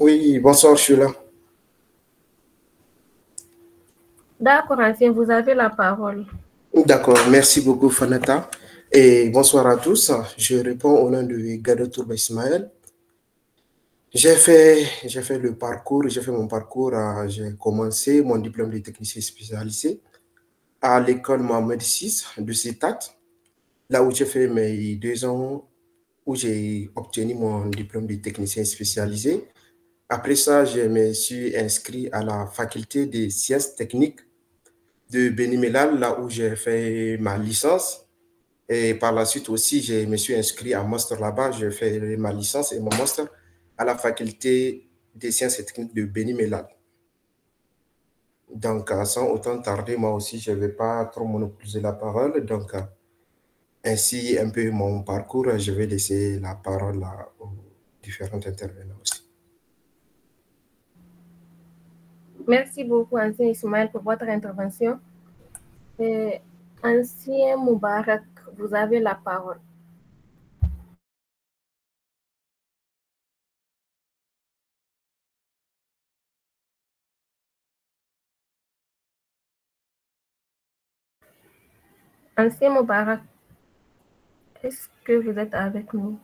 Oui, bonsoir, je suis là. D'accord, Ancien, vous avez la parole. D'accord, merci beaucoup, Fanata. Et bonsoir à tous. Je réponds au nom de Gado Tourba Ismaël. J'ai fait mon parcours. J'ai commencé mon diplôme de technicien spécialisé à l'école Mohamed VI de CETAT, là où j'ai fait mes 2 ans, où j'ai obtenu mon diplôme de technicien spécialisé. Après ça, je me suis inscrit à la faculté des sciences techniques de Béni-Mellal, là où j'ai fait ma licence. Et par la suite aussi, je me suis inscrit en master là-bas. J'ai fait ma licence et mon master à la faculté des sciences et techniques de Béni-Mellal. Donc, sans autant tarder, moi aussi, je ne vais pas trop monopoliser la parole. Donc, ainsi un peu mon parcours, je vais laisser la parole aux différents intervenants aussi. Merci beaucoup, Ancien Ismaël, pour votre intervention. Ancien Moubarak, vous avez la parole. Ancien Moubarak, est-ce que vous êtes avec nous?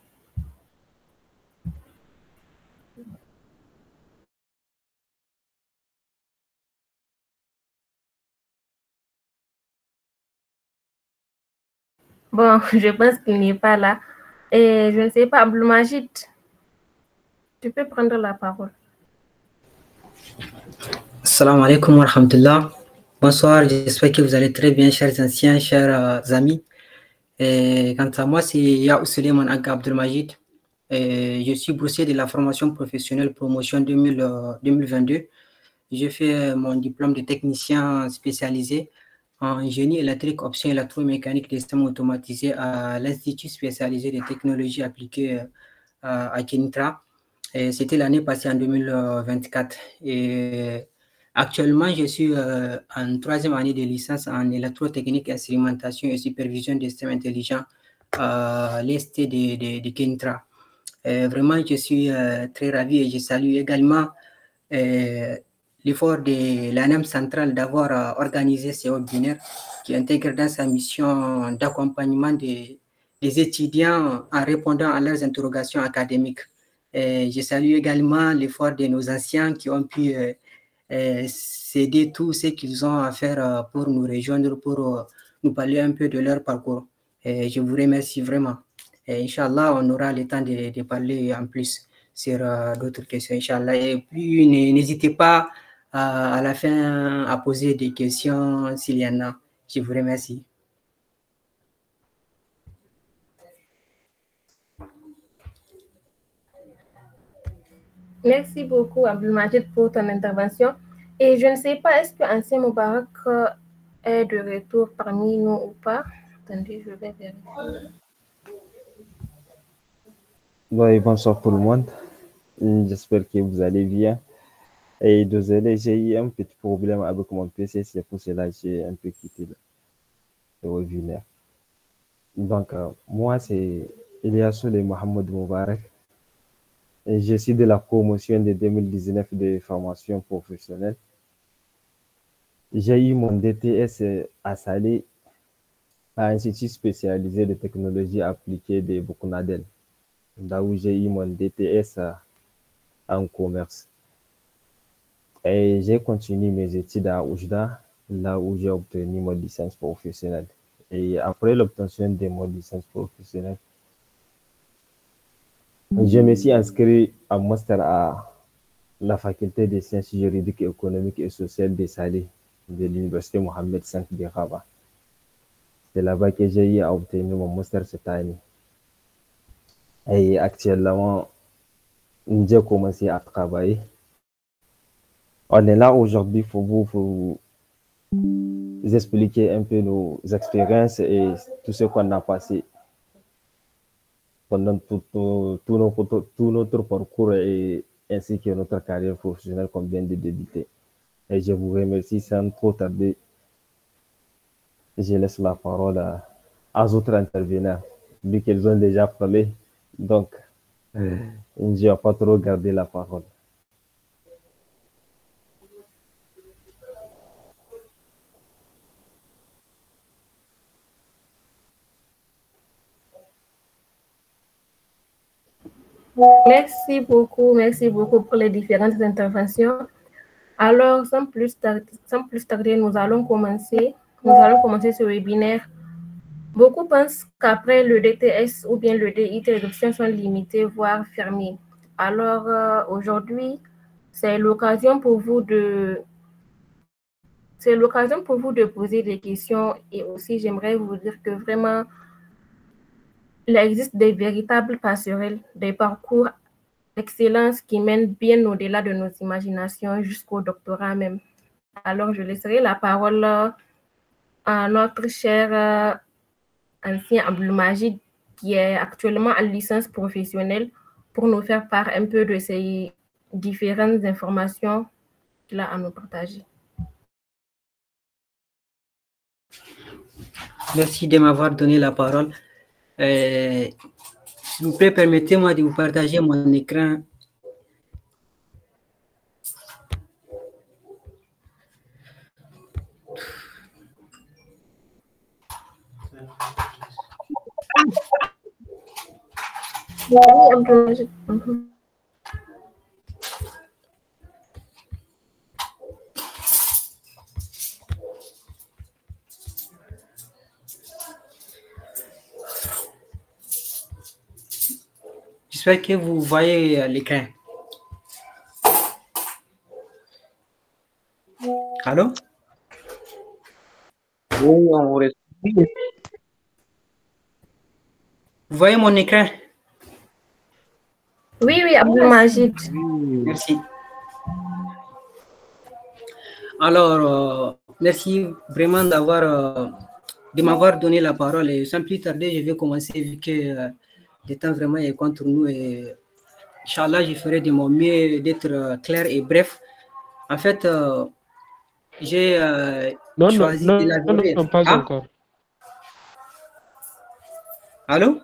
Bon, je pense qu'il n'est pas là. Et je ne sais pas, Abdelmajid, tu peux prendre la parole. Salam alaikum wa rahmatullah. Bonsoir, j'espère que vous allez très bien, chers anciens, chers amis. Et quant à moi, c'est Yaou Suleiman Aga Abdelmajid. Je suis boursier de la formation professionnelle promotion 2022. J'ai fait mon diplôme de technicien spécialisé en génie électrique, option électromécanique des systèmes automatisés à l'Institut spécialisé de technologies appliquées à Kenitra. C'était l'année passée en 2024. Et actuellement, je suis en 3e année de licence en électrotechnique, instrumentation et supervision des systèmes intelligents à l'EST de Kenitra. Vraiment, je suis très ravi et je salue également l'effort de l'ANEM centrale d'avoir organisé ces webinaires qui intègrent dans sa mission d'accompagnement des étudiants en répondant à leurs interrogations académiques. Je salue également l'effort de nos anciens qui ont pu céder tout ce qu'ils ont à faire pour nous rejoindre, pour nous parler un peu de leur parcours. Je vous remercie vraiment. Inch'Allah, on aura le temps de parler en plus sur d'autres questions, Inch'Allah. Et puis, n'hésitez pas à la fin à poser des questions s'il y en a. Je vous remercie. Merci beaucoup, Abdelmajid, pour ton intervention. Et je ne sais pas, est-ce que Ancien Moubarak est de retour parmi nous ou pas? Attendez, je vais vérifier. Oui, bonsoir tout le monde. J'espère que vous allez bien. Et désolé, j'ai eu un petit problème avec mon PC, c'est pour cela que j'ai un peu quitté le webinaire. Donc, moi, c'est Ilyassou Mohamed Moubarak. Et je suis de la promotion de 2019 de formation professionnelle. J'ai eu mon DTS à Salé, à l'Institut spécialisé de technologie appliquée de Bokunadel, là où j'ai eu mon DTS en commerce. Et j'ai continué mes études à Oujda, là où j'ai obtenu ma licence professionnelle. Et après l'obtention de ma licence professionnelle, je me suis inscrit en master à la faculté des sciences juridiques, économiques et sociales de Salé, de l'université Mohamed V de Rabat. C'est là-bas que j'ai eu à obtenir mon master cette année. Et actuellement, j'ai commencé à travailler. On est là aujourd'hui pour vous expliquer un peu nos expériences et tout ce qu'on a passé pendant tout notre parcours et ainsi que notre carrière professionnelle qu'on vient de débuter. Et je vous remercie sans trop tarder. Je laisse la parole aux autres intervenants, vu qu'ils ont déjà parlé. Donc, je ne vais pas trop garder la parole. Merci beaucoup pour les différentes interventions. Alors, sans plus tarder, nous allons commencer ce webinaire. Beaucoup pensent qu'après le DTS ou bien le DIT, les options sont limitées, voire fermées. Alors, aujourd'hui, c'est l'occasion pour vous de poser des questions, et aussi j'aimerais vous dire que vraiment, il existe des véritables passerelles, des parcours d'excellence qui mènent bien au-delà de nos imaginations jusqu'au doctorat même. Alors, je laisserai la parole à notre cher ancien Abdelmajid, qui est actuellement en licence professionnelle, pour nous faire part un peu de ces différentes informations qu'il a à nous partager. Merci de m'avoir donné la parole. S'il vous plaît, permettez-moi de vous partager mon écran. J'espère que vous voyez l'écran. Allô? Oui, on reste. Vous voyez mon écran? Oui, Abdelmajid. Merci. Alors, merci vraiment de m'avoir donné la parole. Et sans plus tarder, je vais commencer vu que le temps vraiment est contre nous. Et Inch'Allah, je ferai de mon mieux d'être clair et bref. En fait, j'ai choisi d'élaborer. Non, pas encore. Allô?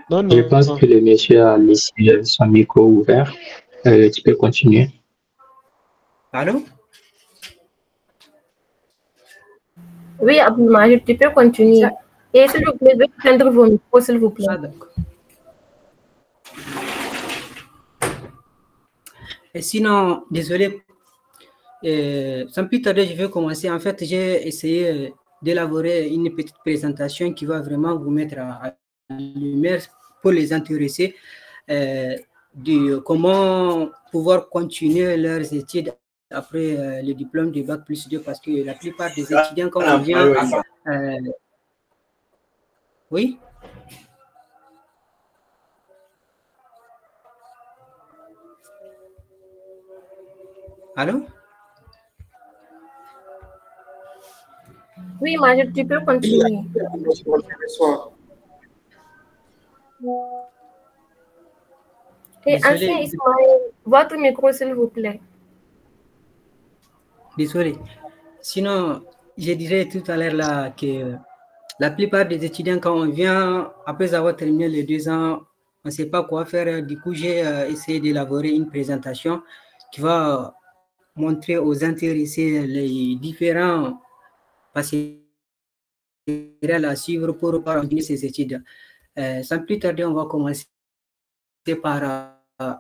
Non, Je pense que le monsieur a laissé son micro ouvert. Tu peux continuer. Allô? Oui, Abdelmajid, tu peux continuer. Et s'il vous plaît, veuillez prendre vos micros, s'il vous plaît. Et sinon, désolé, sans plus tarder, je vais commencer. En fait, j'ai essayé d'élaborer une petite présentation qui va vraiment vous mettre à lumière pour les intéressés de comment pouvoir continuer leurs études après le diplôme de Bac+2, parce que la plupart des étudiants, quand on vient... oui? Allô? Oui, Majid, tu peux continuer. Et ancien Ismaël, votre micro, s'il vous plaît. Désolé. Sinon, je dirais tout à l'heure là que la plupart des étudiants, quand on vient, après avoir terminé les 2 ans, on ne sait pas quoi faire. Du coup, j'ai essayé d'élaborer une présentation qui va montrer aux intéressés les différents passerelles à suivre pour continuer ces études. Sans plus tarder, on va commencer par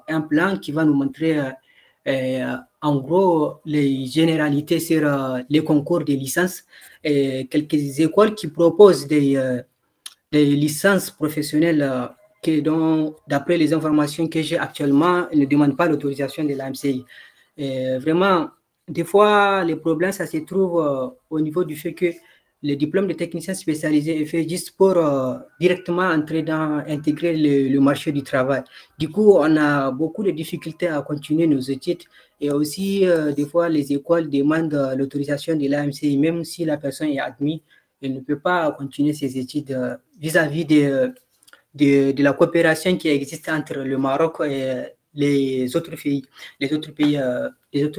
un plan qui va nous montrer en gros les généralités sur les concours de licence et quelques écoles qui proposent des licences professionnelles dont, d'après les informations que j'ai actuellement, ne demandent pas l'autorisation de la MCI. Vraiment, des fois, les problèmes, ça se trouve au niveau du fait que le diplôme de technicien spécialisé est fait juste pour directement intégrer le marché du travail. Du coup, on a beaucoup de difficultés à continuer nos études, et aussi, des fois, les écoles demandent l'autorisation de l'AMCI, même si la personne est admise, elle ne peut pas continuer ses études vis-à-vis de la coopération qui existe entre le Maroc et les autres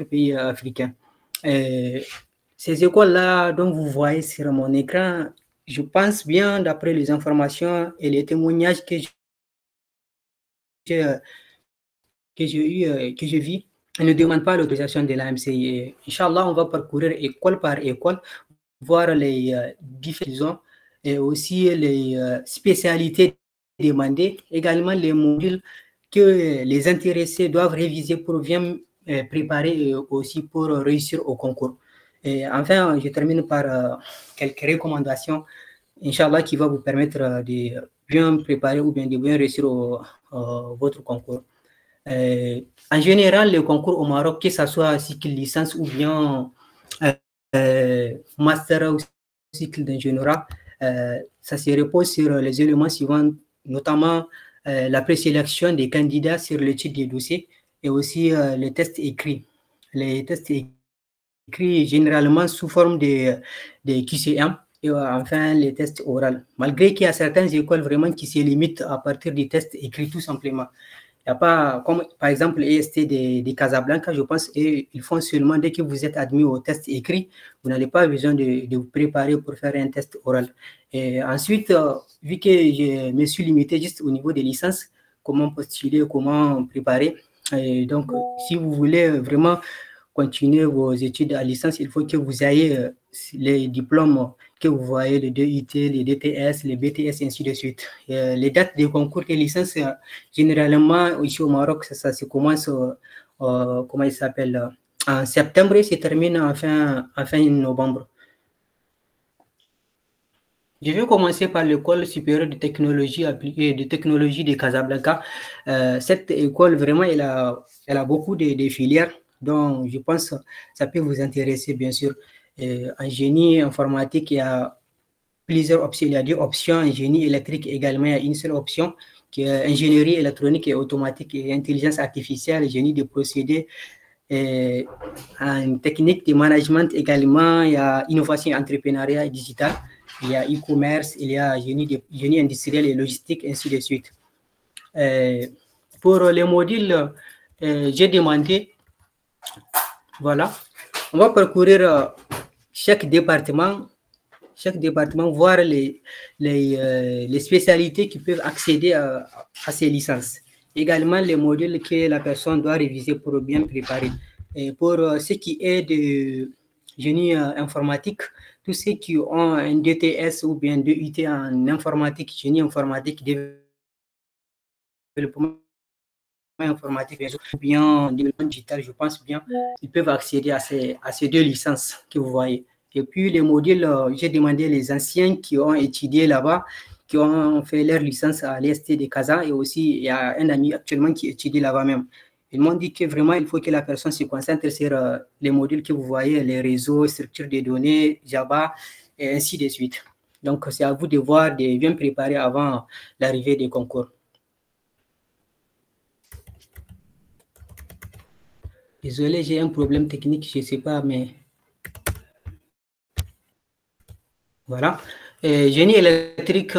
pays africains. Ces écoles-là dont vous voyez sur mon écran, je pense bien, d'après les informations et les témoignages que j'ai vus, elles ne demandent pas l'autorisation de l'AMCI. Inch'Allah, on va parcourir école par école, voir les différents et aussi les spécialités demandées, également les modules que les intéressés doivent réviser pour bien préparer aussi pour réussir au concours. Et enfin, je termine par quelques recommandations, Inch'Allah, qui va vous permettre de bien préparer ou bien de bien réussir votre concours. En général, le concours au Maroc, que ce soit cycle licence ou bien master ou cycle d'ingénierat, ça se repose sur les éléments suivants, notamment la présélection des candidats sur le titre des dossiers et aussi les tests écrits. Les tests écrits généralement sous forme de QCM et enfin les tests oraux. Malgré qu'il y a certaines écoles vraiment qui se limitent à partir des tests écrits tout simplement. Il n'y a pas, comme par exemple l'EST de Casablanca, je pense, et ils font seulement dès que vous êtes admis au test écrit, vous n'avez pas besoin de vous préparer pour faire un test oral. Et ensuite, vu que je me suis limité juste au niveau des licences, comment postuler, comment préparer. Et donc, si vous voulez vraiment continuer vos études à licence, il faut que vous ayez les diplômes que vous voyez, les DUT, les DTS, les BTS, et ainsi de suite. Les dates des concours de licence, généralement, ici au Maroc, ça se commence, comment il s'appelle, en septembre et se termine en fin novembre. Je vais commencer par l'école supérieure de technologie appliquée, de technologie de Casablanca. Cette école, vraiment, elle a beaucoup de filières, donc je pense que ça peut vous intéresser, bien sûr. En génie informatique, il y a plusieurs options. Il y a 2 options. En génie électrique également, il y a une seule option qui est ingénierie électronique et automatique et intelligence artificielle, génie de procédés. Et en technique de management également, il y a innovation et entrepreneuriat digital. Il y a e-commerce, il y a génie industriel et logistique, ainsi de suite. Pour les modules, j'ai demandé, voilà, on va parcourir chaque département, voir les spécialités qui peuvent accéder à ces licences. Également, les modules que la personne doit réviser pour bien préparer. Et pour ce qui est de génie informatique, tous ceux qui ont un DTS ou bien DUT en informatique, génie informatique, développement informatique, ou bien développement digital, je pense bien, ils peuvent accéder à ces 2 licences que vous voyez. Et puis les modules, j'ai demandé les anciens qui ont étudié là-bas, qui ont fait leur licence à l'EST de Casa, et aussi il y a un ami actuellement qui étudie là-bas même. Ils m'ont dit que vraiment, il faut que la personne se concentre sur les modules que vous voyez, les réseaux, structures de données, Java, et ainsi de suite. Donc, c'est à vous de voir, de bien préparer avant l'arrivée des concours. Désolé, j'ai un problème technique, je ne sais pas, mais... Voilà. Et génie électrique,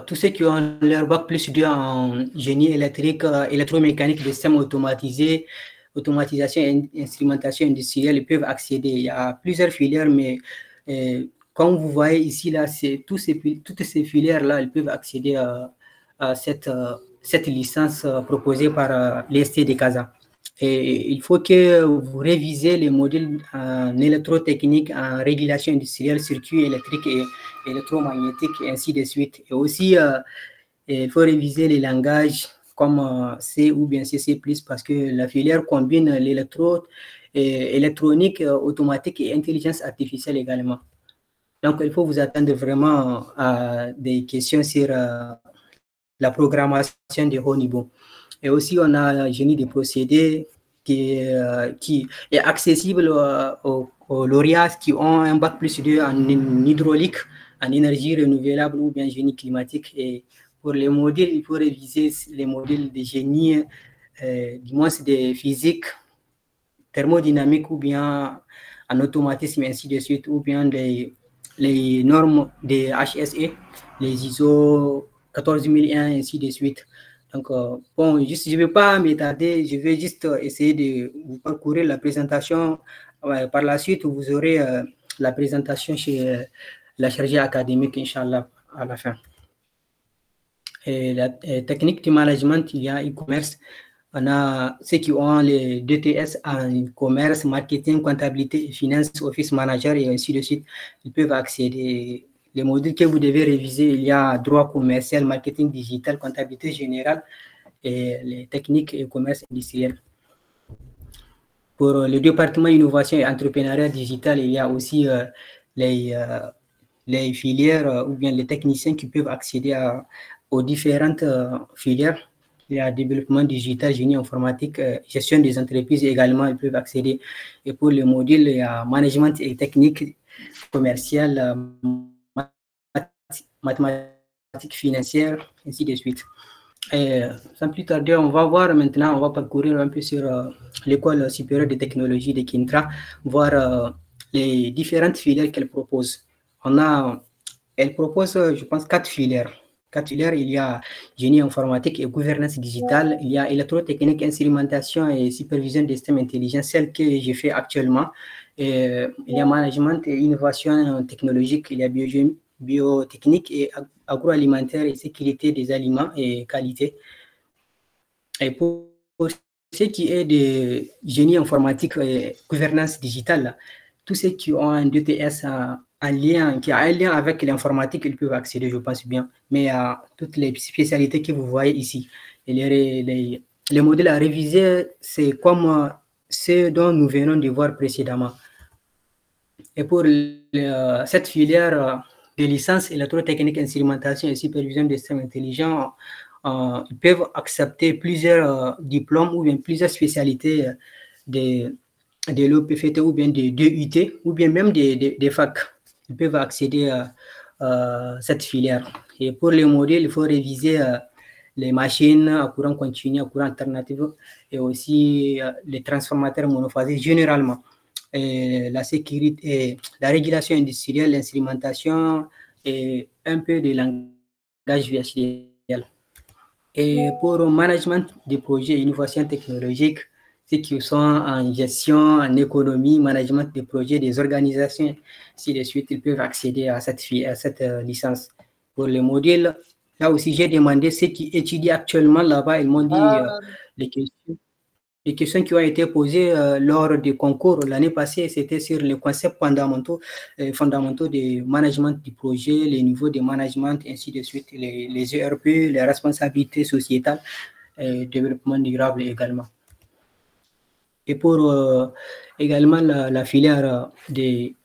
tous ceux qui ont leur bac plus 2 en génie électrique, électromécanique, des systèmes automatisés, automatisation et instrumentation industrielle, ils peuvent accéder. Il y a plusieurs filières, mais comme vous voyez ici, là, toutes ces filières-là, elles peuvent accéder à cette licence proposée par l'EST de Casa. Et il faut que vous révisez les modules en électrotechnique, en régulation industrielle, circuits électriques et électromagnétiques, et ainsi de suite. Et aussi, il faut réviser les langages comme C ou bien C++, parce que la filière combine l'électronique, automatique et intelligence artificielle également. Donc, il faut vous attendre vraiment à des questions sur la programmation de haut niveau. Et aussi, on a génie des procédés qui est accessible aux lauréats qui ont un bac plus 2 en hydraulique, en énergie renouvelable ou bien génie climatique. Et pour les modules, il faut réviser les modules de génie, du moins de physique, thermodynamique ou bien en automatisme, ainsi de suite, ou bien les normes des HSE, les ISO 14001, ainsi de suite. Donc, bon, je ne vais pas m'étarder, je vais juste essayer de vous parcourir la présentation. Par la suite, vous aurez la présentation chez la chargée académique, Inch'Allah, à la fin. Et la technique du management, il y a e-commerce. On a ceux qui ont les DTS en commerce, marketing, comptabilité, finance, office manager et ainsi de suite. Ils peuvent accéder. les modules que vous devez réviser, il y a droit commercial, marketing digital, comptabilité générale et les techniques et commerce industriel. Pour le département innovation et entrepreneuriat digital, il y a aussi les filières ou bien les techniciens qui peuvent accéder aux différentes filières. Il y a développement digital, génie informatique, gestion des entreprises également, ils peuvent accéder. Et pour le module, il y a management et technique commerciale, mathématiques financières, ainsi de suite. Et sans plus tarder, on va voir maintenant, on va parcourir un peu sur l'école supérieure de technologie de Kintra, voir les différentes filières qu'elle propose. Elle propose, je pense, 4 filières. Il y a génie informatique et gouvernance digitale, il y a électrotechnique, instrumentation et supervision des systèmes intelligents, celle que j'ai fait actuellement. Et il y a management et innovation technologique, il y a biotechnique et agroalimentaire et sécurité des aliments et qualité. Et pour ce qui est de génie informatique et gouvernance digitale, tous ceux qui ont un DTS qui a un lien avec l'informatique, ils peuvent accéder, je pense bien. Mais à toutes les spécialités que vous voyez ici, les modèles à réviser, c'est comme ceux dont nous venons de voir précédemment. Et pour cette filière de licence électrotechnique, instrumentation et supervision des systèmes intelligents, ils peuvent accepter plusieurs diplômes ou bien plusieurs spécialités de l'OPFT ou bien des DUT ou bien même des facs. Ils peuvent accéder à cette filière. Et pour les modules, il faut réviser les machines à courant continu, à courant alternatif et aussi les transformateurs monophasiques généralement. Et la sécurité, la régulation industrielle, l'instrumentation et un peu de langage VHDL. Et pour le management des projets innovation technologique, ceux qui sont en gestion, en économie, management des projets, des organisations, ainsi de suite, ils peuvent accéder à cette licence. Pour les modules, là aussi, j'ai demandé ceux qui étudient actuellement là-bas, ils m'ont dit les questions qui ont été posées lors du concours l'année passée, c'était sur les concepts fondamentaux du management du projet, les niveaux de management, ainsi de suite, les ERP, les responsabilités sociétales et développement durable également. Et pour également la filière des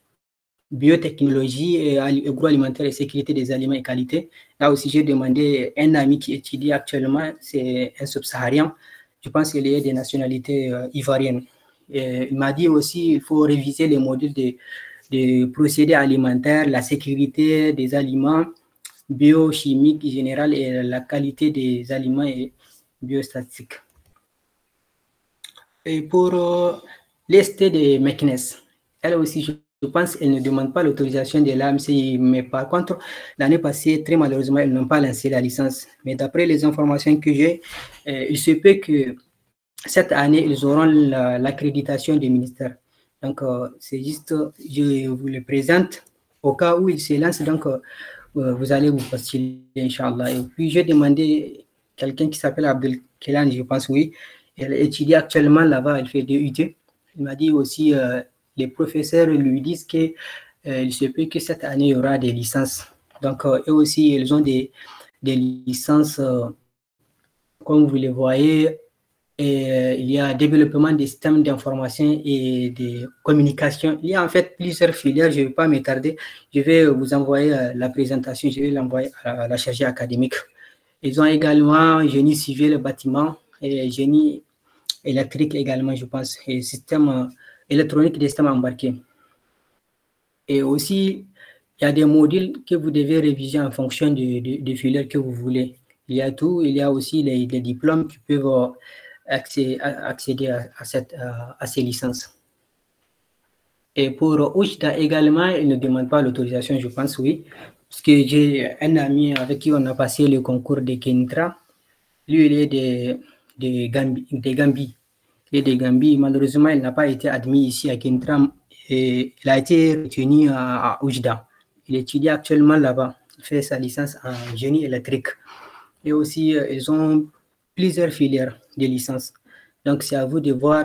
biotechnologie et agroalimentaire et sécurité des aliments et qualité, là aussi j'ai demandé un ami qui étudie actuellement, c'est un subsaharien. Je pense qu'il est des nationalités ivoiriennes. Et il m'a dit aussi qu'il faut réviser les modules des procédés alimentaires, la sécurité des aliments, biochimique générale et la qualité des aliments et biostatistique. Et pour l'EST de Meknes, elle aussi, je pense qu'elle ne demande pas l'autorisation de l'AMCI, mais par contre, l'année passée, très malheureusement, elles n'ont pas lancé la licence. Mais d'après les informations que j'ai, il se peut que cette année, ils auront l'accréditation du ministère. Donc, c'est juste, je vous le présente au cas où ils se lancent. Donc, vous allez vous postuler, Inch'Allah. Et puis, j'ai demandé quelqu'un qui s'appelle Abdel Kelan, je pense, oui. Elle étudie actuellement là-bas, elle fait DUT. Il m'a dit aussi, les professeurs lui disent qu'il se peut que cette année, il y aura des licences. Donc, eux aussi, ils ont des licences, comme vous les voyez. Et il y a développement des systèmes d'information et de communication. Il y a en fait plusieurs filières, je ne vais pas m'étarder. Je vais vous envoyer la présentation, je vais l'envoyer à la chargée académique. Ils ont également génie civil, bâtiment et génie électrique également, je pense, et système électronique des systèmes embarqués. Et aussi, il y a des modules que vous devez réviser en fonction des filières que vous voulez. Il y a tout, il y a aussi les diplômes qui peuvent accéder à ces licences. Et pour Oujda également, il ne demande pas l'autorisation, je pense, oui, parce que j'ai un ami avec qui on a passé le concours de Kintra. Lui, il est de Gambie. Il est de Gambie. Malheureusement, il n'a pas été admis ici à Kintra et il a été retenu à Oujda. Il étudie actuellement là-bas. Il fait sa licence en génie électrique. Et aussi, ils ont plusieurs filières de licences. Donc, c'est à vous de voir,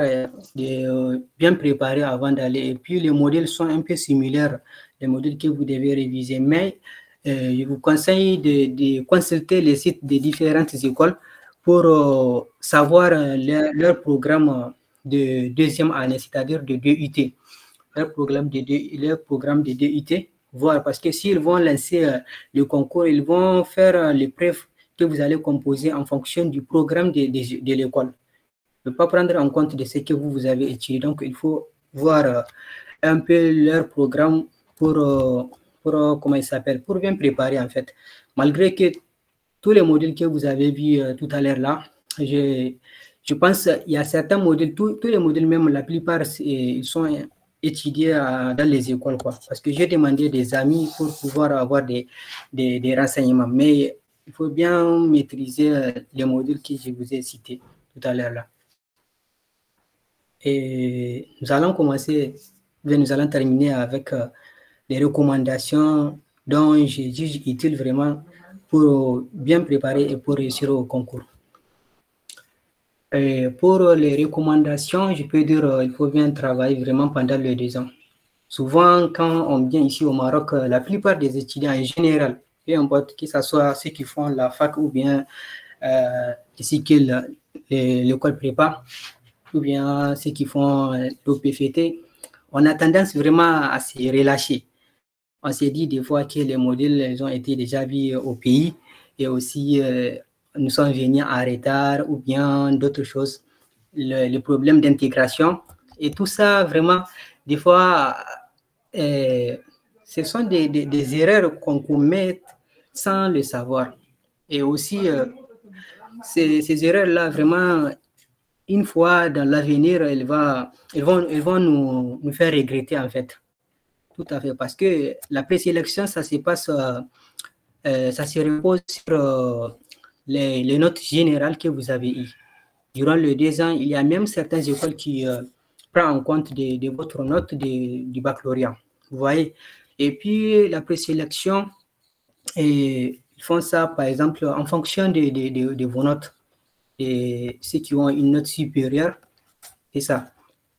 de bien préparer avant d'aller. Et puis, les modèles sont un peu similaires, les modèles que vous devez réviser. Mais je vous conseille de consulter les sites des différentes écoles pour savoir leur programme de deuxième année, c'est-à-dire de DUT. Leur programme de DUT, voir, parce que s'ils vont lancer le concours, ils vont faire l'épreuve que vous allez composer en fonction du programme de l'école. Ne pas prendre en compte de ce que vous avez étudié. Donc, il faut voir un peu leur programme pour comment il s'appelle, pour bien préparer en fait. Malgré que tous les modules que vous avez vus tout à l'heure là, je pense qu'il y a certains modules, tous les modules même, la plupart, ils sont étudiés dans les écoles, quoi. Parce que j'ai demandé des amis pour pouvoir avoir des renseignements. Mais il faut bien maîtriser les modules que je vous ai cités tout à l'heure là. Et nous allons terminer avec les recommandations dont je juge utile vraiment pour bien préparer et pour réussir au concours. Et pour les recommandations, je peux dire qu'il faut bien travailler vraiment pendant les 2 ans. Souvent, quand on vient ici au Maroc, la plupart des étudiants en général, peu importe que ce soit ceux qui font la fac ou bien ici que l'école prépa, ou bien ceux qui font l'OPFT, on a tendance vraiment à se relâcher. On s'est dit des fois que les modèles ils ont été déjà vus au pays et aussi nous sommes venus en retard ou bien d'autres choses, le problème d'intégration et tout ça vraiment, des fois, ce sont des erreurs qu'on commet sans le savoir. Et aussi, ces erreurs-là, vraiment, une fois dans l'avenir, elles vont nous faire regretter en fait. Tout à fait, parce que la présélection, ça se passe, ça se repose sur les notes générales que vous avez eues. Durant les 2 ans, il y a même certaines écoles qui prennent en compte de votre note du baccalauréat. Vous voyez? Et puis, la présélection, ils font ça, par exemple, en fonction de vos notes. Et ceux qui ont une note supérieure, c'est ça.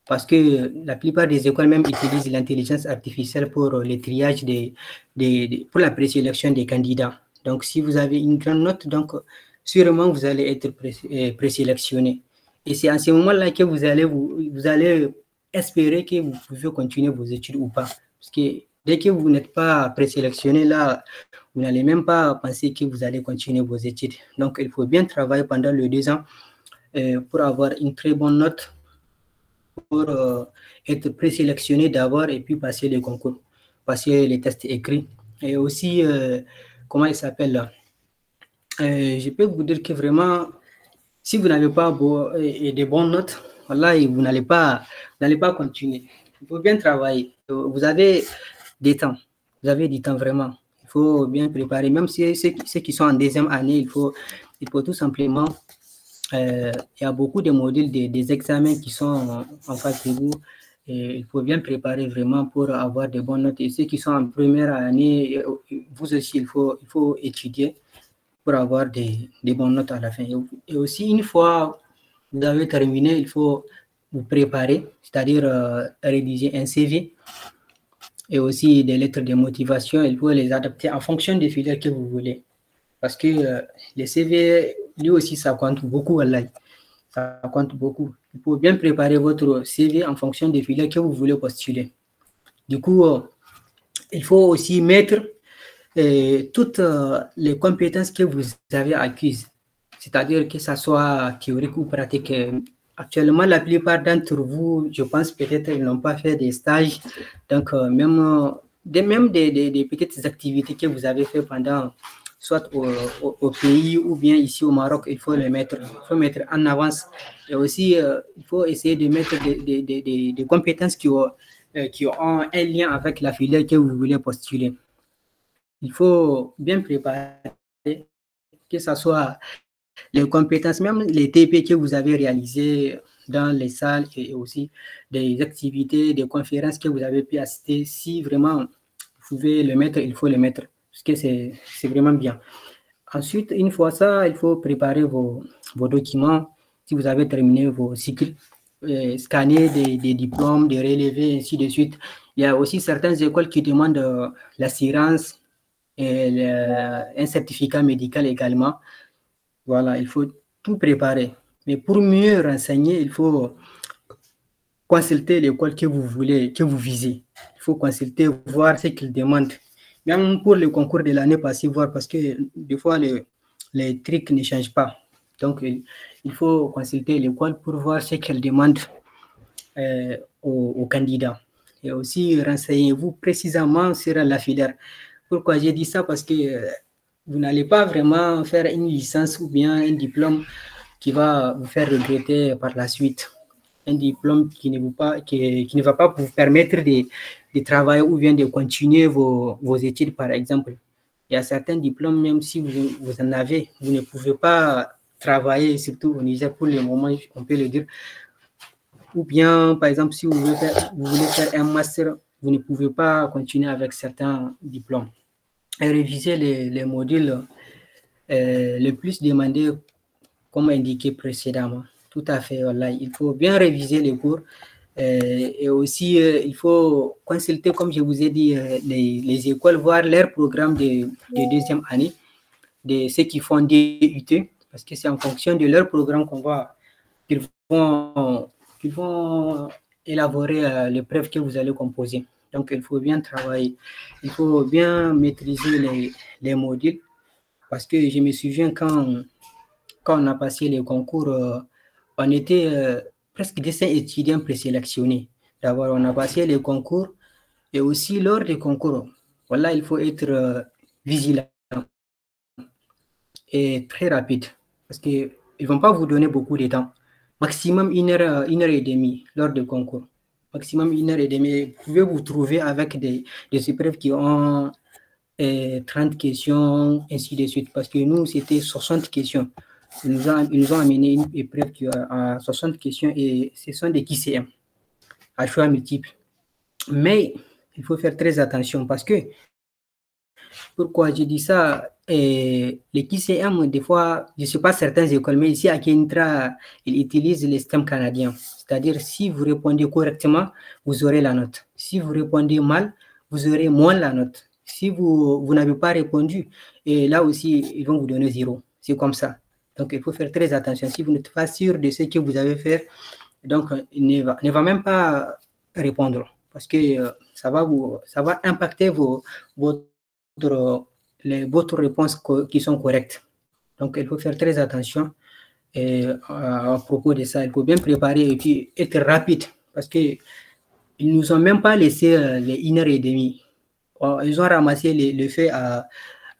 Parce que la plupart des écoles même utilisent l'intelligence artificielle pour le triage pour la présélection des candidats. Donc, si vous avez une grande note, donc sûrement vous allez être présélectionné. Et c'est à ce moment-là que vous allez espérer que vous pouvez continuer vos études ou pas. Parce que dès que vous n'êtes pas présélectionné, là, vous n'allez même pas penser que vous allez continuer vos études. Donc, il faut bien travailler pendant les 2 ans pour avoir une très bonne note, pour être présélectionné d'abord et puis passer les concours, passer les tests écrits. Et aussi, comment il s'appelle là? Je peux vous dire que vraiment, si vous n'avez pas de bonnes notes, voilà, vous n'allez pas continuer. Il faut bien travailler. Vous avez des temps. Vous avez du temps vraiment. Il faut bien préparer. Même si ceux qui sont en 2e année, il faut tout simplement. Il y a beaucoup de modules, des examens qui sont en face de vous. Et il faut bien préparer vraiment pour avoir de bonnes notes. Et ceux qui sont en première année, vous aussi, il faut étudier pour avoir des bonnes notes à la fin. Et aussi, une fois vous avez terminé, il faut vous préparer, c'est-à-dire rédiger un CV et aussi des lettres de motivation. Il faut les adapter en fonction des filières que vous voulez. Parce que les CV, lui aussi, ça compte beaucoup, Allah. Ça compte beaucoup. Il faut bien préparer votre CV en fonction des filières que vous voulez postuler. Du coup, il faut aussi mettre toutes les compétences que vous avez acquises, c'est-à-dire que ça soit théorique ou pratique. Actuellement, la plupart d'entre vous, je pense peut-être ils n'ont pas fait des stages, donc même des petites activités que vous avez fait pendant soit au pays ou bien ici au Maroc, il faut mettre en avance. Et aussi, il faut essayer de mettre des compétences qui ont un lien avec la filière que vous voulez postuler. Il faut bien préparer, que ce soit les compétences, même les TP que vous avez réalisées dans les salles et aussi des activités, des conférences que vous avez pu assister. Si vraiment vous pouvez le mettre, il faut le mettre, parce que c'est vraiment bien. Ensuite, une fois ça, il faut préparer vos documents si vous avez terminé vos cycles, scanner des diplômes, des relevés, ainsi de suite. Il y a aussi certaines écoles qui demandent l'assurance et un certificat médical également. Voilà, il faut tout préparer. Mais pour mieux renseigner, il faut consulter l'école que vous voulez, que vous visez. Il faut consulter, voir ce qu'ils demandent. Même pour le concours de l'année passée, voir, parce que des fois, les trucs ne changent pas. Donc, il faut consulter l'école pour voir ce qu'elle demande aux candidats. Et aussi, renseignez-vous précisément sur la filière. Pourquoi j'ai dit ça? Parce que vous n'allez pas vraiment faire une licence ou bien un diplôme qui va vous faire regretter par la suite. Un diplôme qui ne va pas vous permettre de travailler ou bien de continuer vos études, par exemple. Il y a certains diplômes, même si vous en avez, vous ne pouvez pas travailler, surtout au Niger pour le moment, on peut le dire. Ou bien, par exemple, si vous voulez faire un master, vous ne pouvez pas continuer avec certains diplômes. Et réviser les modules le plus demandés, comme indiqué précédemment. Tout à fait, voilà. Il faut bien réviser les cours et aussi il faut consulter, comme je vous ai dit, les écoles, voir leur programme de deuxième année, de ceux qui font des UT, parce que c'est en fonction de leur programme qu'ils vont élaborer l'épreuve que vous allez composer. Donc, il faut bien travailler. Il faut bien maîtriser les modules, parce que je me souviens quand on a passé les concours, on était presque 200 étudiants présélectionnés. D'abord, on a passé les concours et aussi lors des concours, voilà, il faut être vigilant et très rapide parce qu'ils ne vont pas vous donner beaucoup de temps. Maximum 1h30 lors des concours. Maximum 1h30. Vous pouvez vous trouver avec des épreuves qui ont 30 questions, ainsi de suite. Parce que nous, c'était 60 questions. Ils nous ont amené une épreuve qui a 60 questions et ce sont des QCM à choix multiples. Mais il faut faire très attention parce que, pourquoi je dis ça, les QCM, des fois, je ne sais pas certaines écoles, mais ici à Kenitra, ils utilisent le système canadien. C'est-à-dire, si vous répondez correctement, vous aurez la note. Si vous répondez mal, vous aurez moins la note. Si vous n'avez pas répondu, et là aussi, ils vont vous donner 0. C'est comme ça. Donc, il faut faire très attention. Si vous n'êtes pas sûr de ce que vous avez fait, donc, il ne va même pas répondre parce que ça va impacter votre réponses qui sont correctes. Donc, il faut faire très attention. Et à propos de ça, il faut bien préparer et puis être rapide parce qu'ils ne nous ont même pas laissé les 1h30. Ils ont ramassé le fait à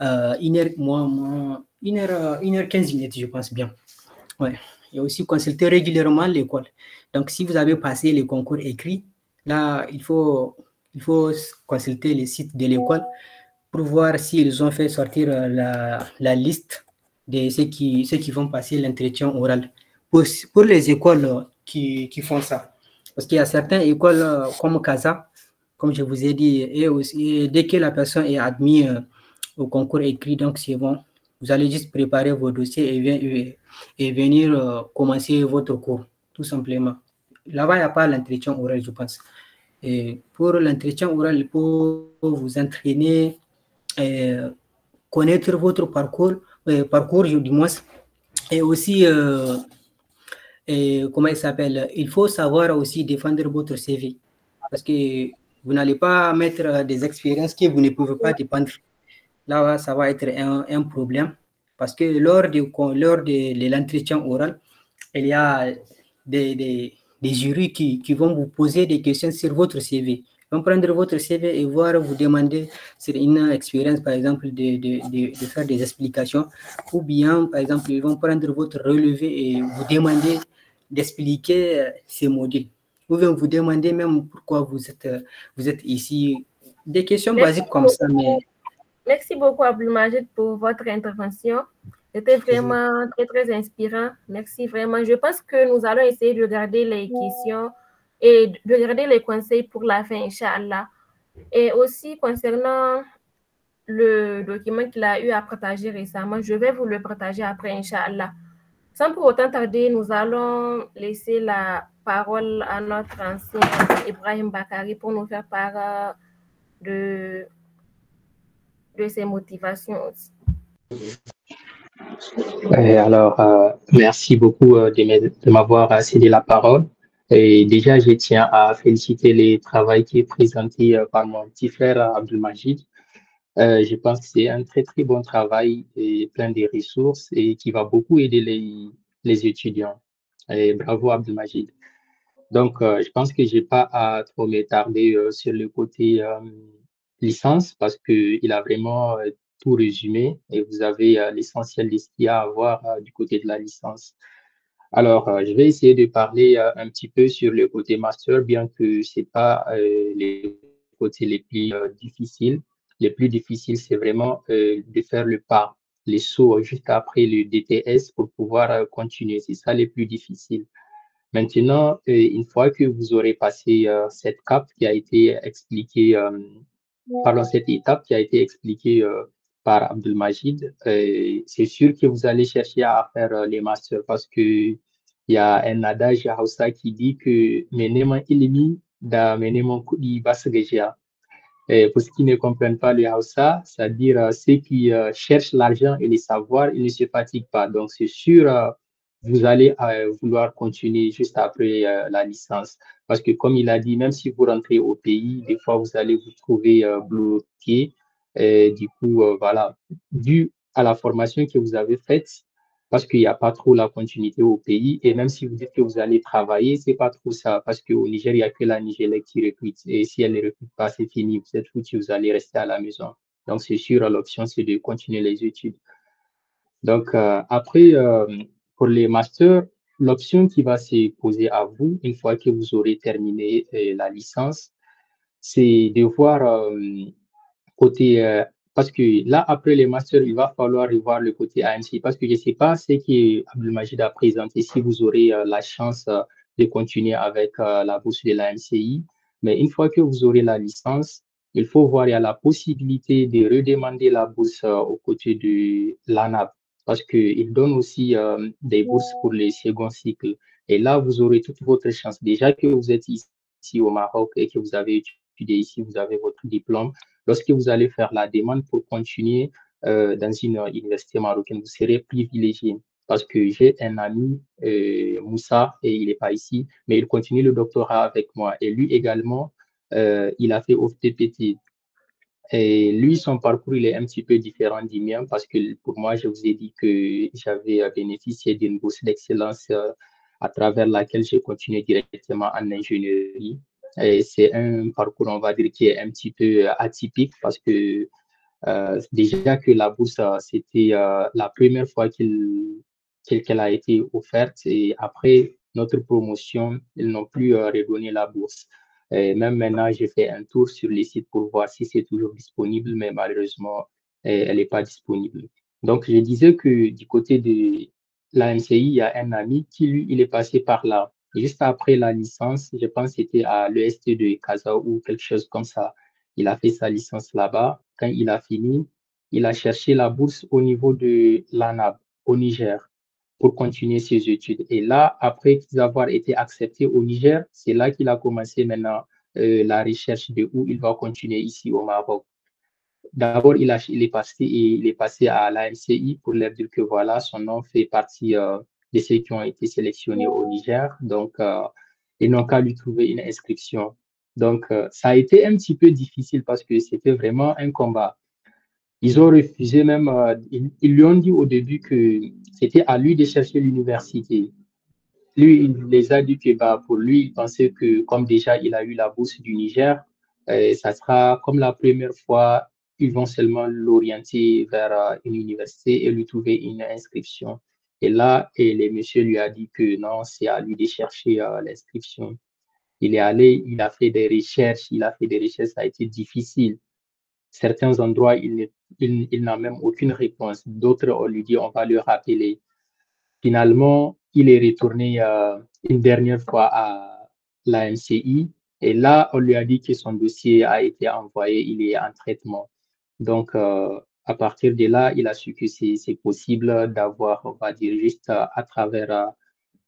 1h15 minutes, je pense bien. Ouais. Et aussi consulter régulièrement l'école. Donc, si vous avez passé les concours écrits, là, il faut consulter le site de l'école pour voir s'ils ont fait sortir la liste de ceux qui vont passer l'entretien oral. Pour les écoles qui font ça. Parce qu'il y a certaines écoles comme CASA, comme je vous ai dit, et aussi, dès que la personne est admise au concours écrit, donc c'est bon. Vous allez juste préparer vos dossiers et venir commencer votre cours, tout simplement. Là-bas, il n'y a pas l'entretien oral, je pense. Et pour l'entretien oral, il faut vous entraîner, connaître votre parcours du moins, et aussi, comment il s'appelle, il faut savoir aussi défendre votre CV, parce que vous n'allez pas mettre des expériences que vous ne pouvez pas défendre. Là, ça va être un problème, parce que lors de l'entretien oral, il y a des jurys qui vont vous poser des questions sur votre CV. Ils vont prendre votre CV et vous demander sur une expérience, par exemple, de faire des explications, ou bien, par exemple, ils vont prendre votre relevé et vous demander d'expliquer ces modules. Ou bien vous demander même pourquoi vous êtes ici. Des questions basiques comme ça, mais... Merci beaucoup, Abdelmajid, pour votre intervention. C'était vraiment très, très inspirant. Merci vraiment. Je pense que nous allons essayer de garder les questions et de garder les conseils pour la fin, Inch'Allah. Et aussi, concernant le document qu'il a eu à partager récemment, je vais vous le partager après, Inch'Allah. Sans pour autant tarder, nous allons laisser la parole à notre ancien Ibrahim Bakari pour nous faire part de ses motivations aussi. Alors, merci beaucoup de m'avoir cédé la parole. Et déjà, je tiens à féliciter le travail qui est présenté par mon petit frère Abdelmajid. Je pense que c'est un très, très bon travail et plein de ressources et qui va beaucoup aider les étudiants. Et bravo Abdelmajid. Donc, je pense que je n'ai pas à trop m'étarder sur le côté licence parce qu'il a vraiment tout résumé et vous avez l'essentiel de ce qu'il y a à voir du côté de la licence. Alors, je vais essayer de parler un petit peu sur le côté master, bien que ce n'est pas les côtés les plus difficiles. Les plus difficiles, c'est vraiment de faire le pas, les sauts juste après le DTS pour pouvoir continuer. C'est ça les plus difficiles. Maintenant, une fois que vous aurez passé cette étape qui a été expliquée par Abdelmajid, c'est sûr que vous allez chercher à faire les masters parce que il y a un adage à Hausa qui dit que meneman ilimi da meneman kuɗi ba su gajiya. Pour ceux qui ne comprennent pas le Hausa, c'est-à-dire ceux qui cherchent l'argent et le savoir, ils ne se fatiguent pas. Donc, c'est sûr, vous allez vouloir continuer juste après la licence. Parce que, comme il a dit, même si vous rentrez au pays, des fois, vous allez vous trouver bloqué. Du coup, voilà, dû à la formation que vous avez faite, parce qu'il n'y a pas trop la continuité au pays. Et même si vous dites que vous allez travailler, c'est pas trop ça. Parce qu'au Niger, il n'y a que la Nigélec qui recrute. Et si elle ne recrute pas, c'est fini. Vous êtes foutu, vous allez rester à la maison. Donc, c'est sûr, l'option, c'est de continuer les études. Donc, après, pour les masters, l'option qui va se poser à vous, une fois que vous aurez terminé la licence, c'est de voir côté parce que là, après les masters, il va falloir revoir le côté AMCI parce que je ne sais pas ce que Abdelmajid a présenté, si vous aurez la chance de continuer avec la bourse de l'AMCI. Mais une fois que vous aurez la licence, il faut voir, il y a la possibilité de redemander la bourse aux côtés de l'ANAB parce qu'il donne aussi des bourses pour les seconds cycles. Et là, vous aurez toute votre chance. Déjà que vous êtes ici au Maroc et que vous avez étudié ici, vous avez votre diplôme. Lorsque vous allez faire la demande pour continuer dans une université marocaine, vous serez privilégié. Parce que j'ai un ami, Moussa, et il n'est pas ici, mais il continue le doctorat avec moi. Et lui également, il a fait OFTPT. Et lui, son parcours, il est un petit peu différent du mien parce que pour moi, je vous ai dit que j'avais bénéficié d'une bourse d'excellence à travers laquelle j'ai continué directement en ingénierie. Et c'est un parcours, on va dire, qui est un petit peu atypique parce que déjà que la bourse, c'était la première fois qu'elle a été offerte et après notre promotion, ils n'ont plus redonné la bourse. Et même maintenant, j'ai fait un tour sur les sites pour voir si c'est toujours disponible, mais malheureusement, elle n'est pas disponible. Donc, je disais que du côté de l'AMCI, il y a un ami qui, lui, il est passé par là. Juste après la licence, je pense que c'était à l'EST de Casa ou quelque chose comme ça. Il a fait sa licence là-bas. Quand il a fini, il a cherché la bourse au niveau de l'ANAB, au Niger, pour continuer ses études. Et là, après avoir été accepté au Niger, c'est là qu'il a commencé maintenant la recherche de où il va continuer ici au Maroc. D'abord, il est passé à l'AMCI pour leur dire que voilà, son nom fait partie de ceux qui ont été sélectionnés au Niger. Donc, ils n'ont qu'à lui trouver une inscription. Donc, ça a été un petit peu difficile parce que c'était vraiment un combat. Ils ont refusé même, ils lui ont dit au début que c'était à lui de chercher l'université. Lui, il les a dit que bah, pour lui, il pensait que comme déjà il a eu la bourse du Niger, ça sera comme la première fois, ils vont seulement l'orienter vers une université et lui trouver une inscription. Et là, le monsieur lui a dit que non, c'est à lui de chercher l'inscription. Il est allé, il a fait des recherches, ça a été difficile. Certains endroits, il n'a même aucune réponse. D'autres, on lui dit, on va le rappeler. Finalement, il est retourné une dernière fois à la MCI et là, on lui a dit que son dossier a été envoyé, il est en traitement. Donc, à partir de là, il a su que c'est possible d'avoir, on va dire, juste à travers,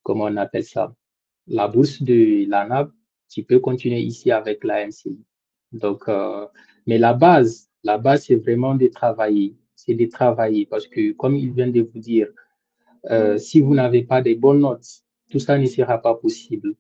comment on appelle ça, la bourse de l'ANAB, tu peux continuer ici avec la MCI. Donc, mais la base, c'est vraiment de travailler. C'est de travailler parce que, comme il vient de vous dire, si vous n'avez pas de bonnes notes, tout ça ne sera pas possible.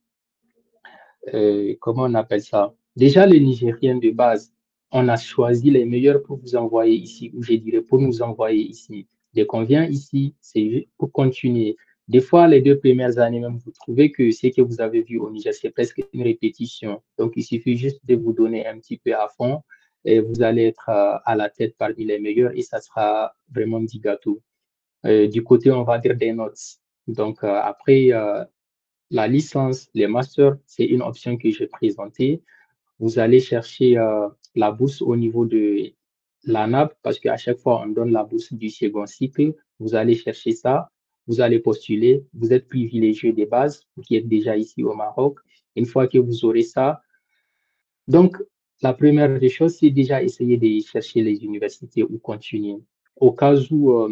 Comment on appelle ça? Déjà, les Nigériens de base, on a choisi les meilleurs pour vous envoyer ici, ou je dirais pour nous envoyer ici. Dès qu'on vient ici, c'est pour continuer. Des fois, les 2 premières années, même, vous trouvez que ce que vous avez vu au Niger, c'est presque une répétition. Donc, il suffit juste de vous donner un petit peu à fond et vous allez être à la tête parmi les meilleurs et ça sera vraiment du gâteau. Du côté, on va dire des notes. Donc, après, la licence, les masters, c'est une option que j'ai présentée. Vous allez chercher la bourse au niveau de l'ANAB parce qu'à chaque fois, on donne la bourse du second cycle. Vous allez chercher ça, vous allez postuler. Vous êtes privilégié de base, vous qui êtes déjà ici au Maroc. Une fois que vous aurez ça, donc la première des choses, c'est déjà essayer de chercher les universités où continuer. Au cas où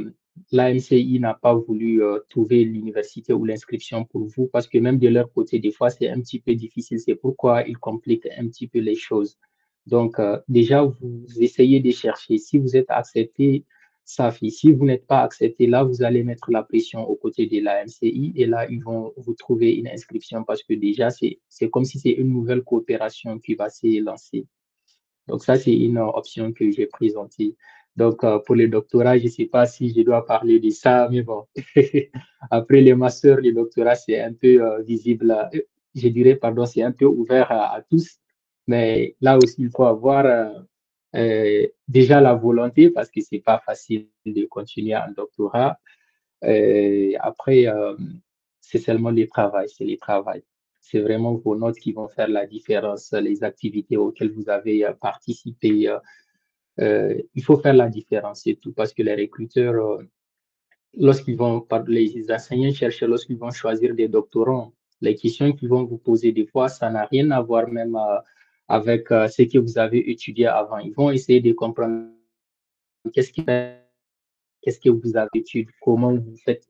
la MCI n'a pas voulu trouver l'université ou l'inscription pour vous, parce que même de leur côté, des fois, c'est un petit peu difficile. C'est pourquoi ils compliquent un petit peu les choses. Donc, déjà, vous essayez de chercher. Si vous êtes accepté, ça fait. Si vous n'êtes pas accepté, là, vous allez mettre la pression aux côtés de la MCI et là, ils vont vous trouver une inscription parce que déjà, c'est comme si c'est une nouvelle coopération qui va se lancer. Donc, ça, c'est une option que j'ai présentée. Donc, pour le doctorat, je ne sais pas si je dois parler de ça, mais bon. Après les masters, le doctorat, c'est un peu visible, je dirais, pardon, c'est un peu ouvert à tous. Mais là aussi, il faut avoir déjà la volonté parce que c'est pas facile de continuer un doctorat. Après, c'est seulement le travail, c'est le travail. C'est vraiment vos notes qui vont faire la différence, les activités auxquelles vous avez participé. Il faut faire la différence, c'est tout, parce que les recruteurs, lorsqu'ils vont, les enseignants-chercheurs, lorsqu'ils vont choisir des doctorants, les questions qu'ils vont vous poser des fois, ça n'a rien à voir même avec ce que vous avez étudié avant. Ils vont essayer de comprendre qu'est-ce que vous avez étudié, comment vous faites.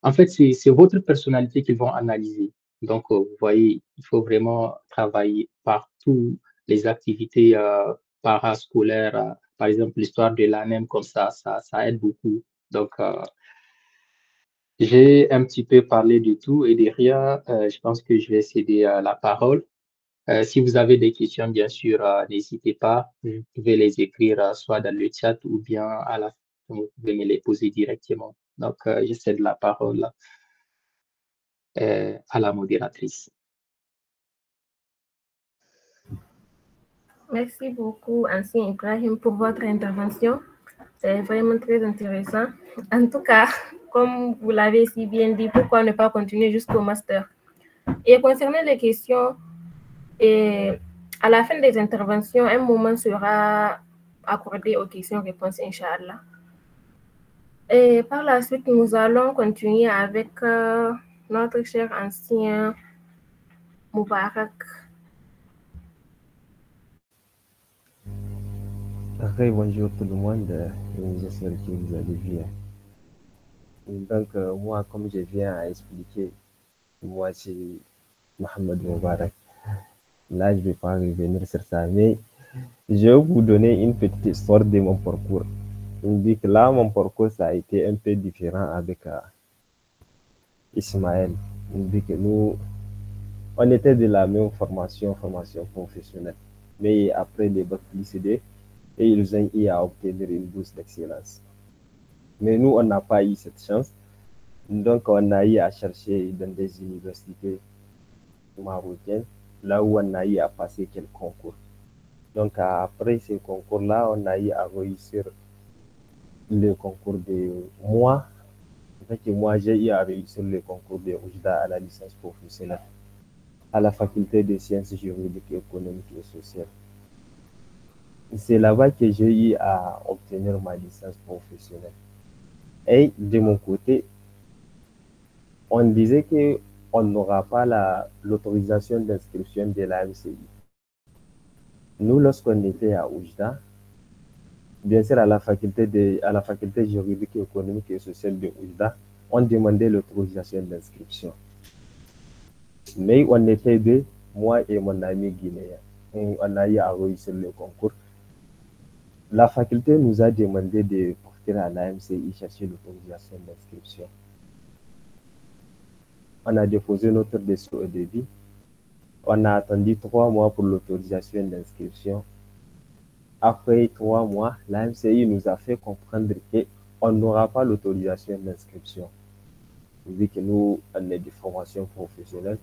En fait, c'est votre personnalité qu'ils vont analyser. Donc, vous voyez, il faut vraiment travailler partout les activités parascolaires. Par exemple, l'histoire de l'ANEM, comme ça aide beaucoup. Donc, j'ai un petit peu parlé de tout et de rien. Je pense que je vais céder la parole. Si vous avez des questions, bien sûr, n'hésitez pas. Vous pouvez les écrire soit dans le chat ou bien à la fin, vous pouvez me les poser directement. Donc, je cède la parole à la modératrice. Merci beaucoup, Ancien Ibrahim, pour votre intervention. C'est vraiment très intéressant. En tout cas, comme vous l'avez si bien dit, pourquoi ne pas continuer jusqu'au master? Et concernant les questions, à la fin des interventions, un moment sera accordé aux questions-réponses, Inch'Allah. Et par la suite, nous allons continuer avec notre cher ancien Moubarak. Ok, bonjour tout le monde, j'espère que vous allez bien. Donc, moi, comme je viens à expliquer, moi, c'est Mohamed Moubarak. Là, je ne vais pas revenir sur ça, mais je vais vous donner une petite histoire de mon parcours. Je me dis que là, mon parcours, ça a été un peu différent avec Ismaël. Je me dis que nous, on était de la même formation professionnelle. Mais après les bacs plus CD, et ils ont eu à obtenir une bourse d'excellence. Mais nous, on n'a pas eu cette chance. Donc, on a eu à chercher dans des universités marocaines, là où on a eu à passer quelques concours. Donc, après ces concours-là, on a eu à réussir le concours de moi. En fait, moi, j'ai eu à réussir le concours de Oujda à la licence professionnelle à la faculté des sciences juridiques, économiques et sociales. C'est là-bas que j'ai eu à obtenir ma licence professionnelle. Et de mon côté, on disait qu'on n'aura pas l'autorisation d'inscription de la MCI. Nous, lorsqu'on était à Oujda, bien sûr, à la faculté juridique, économique et sociale de Oujda, on demandait l'autorisation d'inscription. Mais on était deux, moi et mon ami guinéen. On a eu à réussir le concours. La faculté nous a demandé de partir à l'AMCI chercher l'autorisation d'inscription. On a déposé notre dossier au début. On a attendu 3 mois pour l'autorisation d'inscription. Après 3 mois, l'AMCI nous a fait comprendre qu'on n'aura pas l'autorisation d'inscription. Vu que nous, on est de formation professionnelle,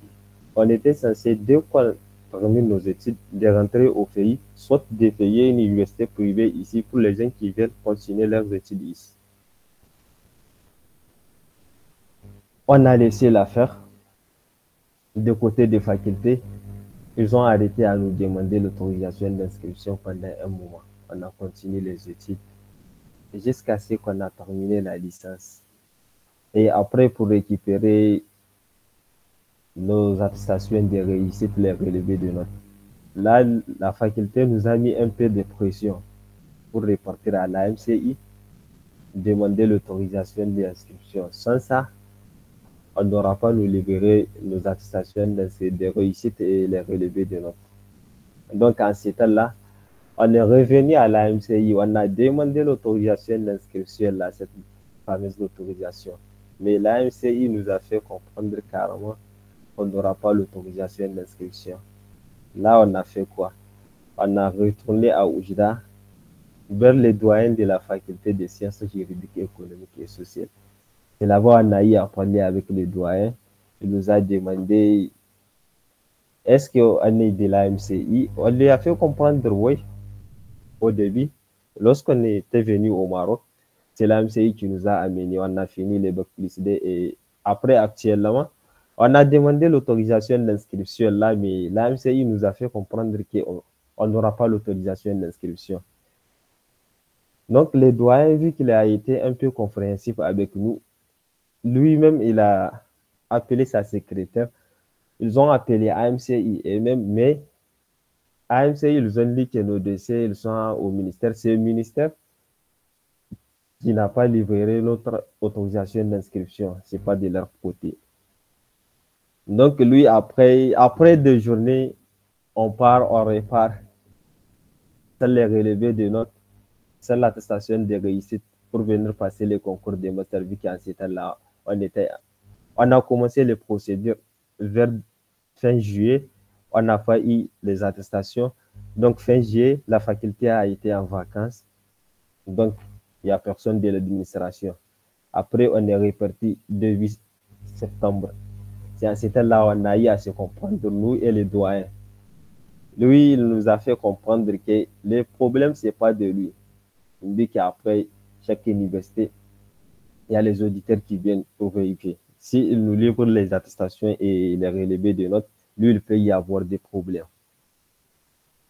on était censé, dès qu'on termine nos études, de rentrer au pays, soit de payer une université privée ici pour les gens qui veulent continuer leurs études ici. On a laissé l'affaire de côté des facultés. Ils ont arrêté à nous demander l'autorisation d'inscription pendant un moment. On a continué les études jusqu'à ce qu'on a terminé la licence. Et après, pour récupérer nos attestations de réussite, les relevés de notes, là, la faculté nous a mis un peu de pression pour repartir à l'AMCI, demander l'autorisation d'inscription. Sans ça, on n'aura pas nous libérer nos attestations de réussite et les relevés de notes. Donc, en ce temps-là, on est revenu à l'AMCI, on a demandé l'autorisation d'inscription, là, cette fameuse autorisation. Mais l'AMCI nous a fait comprendre carrément qu'on n'aura pas l'autorisation d'inscription. Là, on a fait quoi? On a retourné à Oujda, vers les doyens de la faculté des sciences juridiques, économiques et sociales. Et là-bas, on a eu à parler avec les doyens. Il nous a demandé est-ce qu'on est de l'AMCI? On lui a fait comprendre, oui, au début. Lorsqu'on était venu au Maroc, c'est l'AMCI qui nous a amenés. On a fini les bacs plus D et après, actuellement, on a demandé l'autorisation d'inscription là, mais l'AMCI nous a fait comprendre qu'on n'aura pas l'autorisation d'inscription. Donc, le doyen, vu qu'il a été un peu compréhensif avec nous, lui-même, il a appelé sa secrétaire. Ils ont appelé AMCI et même, mais AMCI, ils ont dit que nos dossiers, ils sont au ministère. C'est le ministère qui n'a pas livré notre autorisation d'inscription. Ce n'est pas de leur côté. Donc, lui, après 2 journées, on part, on repart. C'est les relevés de notes, c'est l'attestation de réussite pour venir passer les concours de master, vu qu'en ce temps-là, on a commencé les procédures vers fin juillet. On n'a pas eu les attestations. Donc, fin juillet, la faculté a été en vacances. Donc, il n'y a personne de l'administration. Après, on est reparti le 8 septembre. C'est en ce temps-là on a eu à se comprendre, nous et les doyens. Lui, il nous a fait comprendre que le problème, ce n'est pas de lui. Il dit qu'après chaque université, il y a les auditeurs qui viennent pour vérifier. S'il nous livre les attestations et les relevés de notes, lui, il peut y avoir des problèmes.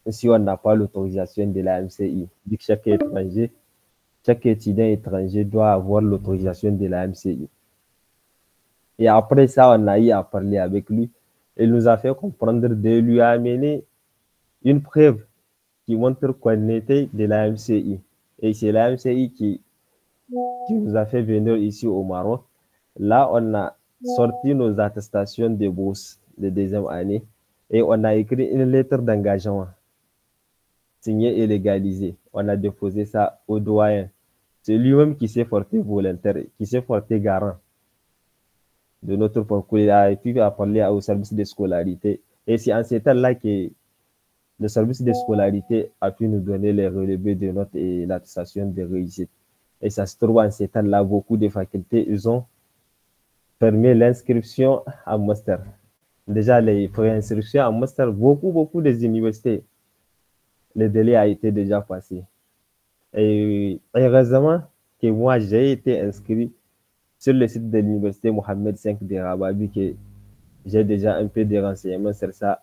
Si on n'a pas l'autorisation de la MCI, dit que chaque étudiant étranger doit avoir l'autorisation de la MCI. Et après ça, on a eu à parler avec lui. Il nous a fait comprendre de lui amener une preuve qui montre qu'on était de la MCI. Et c'est la MCI qui nous a fait venir ici au Maroc. Là, on a sorti nos attestations de bourse de 2e année et on a écrit une lettre d'engagement signée et légalisée. On a déposé ça au doyen. C'est lui-même qui s'est porté volontaire, qui s'est porté garant de notre parcours. Il a pu parler au service de scolarité. Et c'est en ce temps-là que le service de scolarité a pu nous donner les relevés de notes et l'attestation de réussite. Et ça se trouve en ce temps-là, beaucoup de facultés, ils ont fermé l'inscription en master. Déjà, les préinscriptions en master, beaucoup des universités, le délai a été déjà passé. Et heureusement que moi, j'ai été inscrit sur le site de l'université Mohamed V de Rabat, vu que j'ai déjà un peu de renseignements sur ça.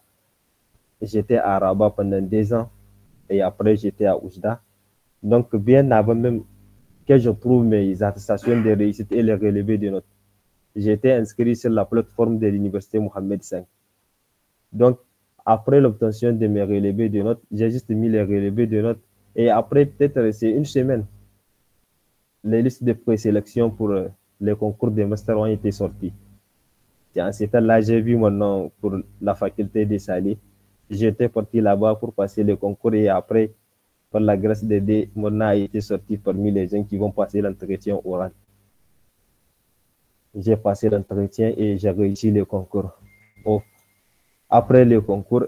J'étais à Rabat pendant 2 ans et après j'étais à Oujda. Donc, bien avant même que je trouve mes attestations de réussite et les relevés de notes, j'étais inscrit sur la plateforme de l'université Mohamed V. Donc, après l'obtention de mes relevés de notes, j'ai juste mis les relevés de notes Et après, peut-être, c'est une semaine, les listes de présélection pour les concours de master ont été sorties. Et en ce temps-là, j'ai vu mon nom pour la faculté de Salé. J'étais parti là-bas pour passer le concours et après, par la grâce de Dieu, mon nom a été sorti parmi les gens qui vont passer l'entretien oral. J'ai passé l'entretien et j'ai réussi le concours. Oh. Après le concours,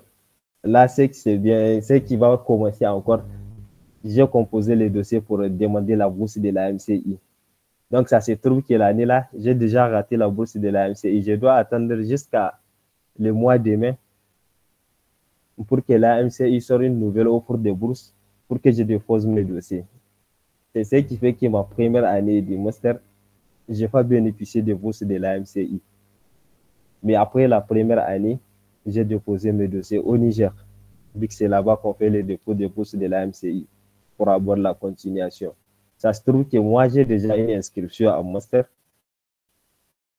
là, c'est bien, ce qui va commencer encore. J'ai composé le dossier pour demander la bourse de la MCI. Donc, ça se trouve que l'année-là, j'ai déjà raté la bourse de la MCI. Je dois attendre jusqu'à le mois de mai pour que la MCI sorte une nouvelle offre de bourse pour que je dépose mes dossiers. C'est ce qui fait que ma première année de master, je n'ai pas bénéficié de bourse de la MCI. Mais après la première année, j'ai déposé mes dossiers au Niger, vu que c'est là-bas qu'on fait les dépôts de bourse de la MCI pour avoir la continuation. Ça se trouve que moi, j'ai déjà une inscription en master.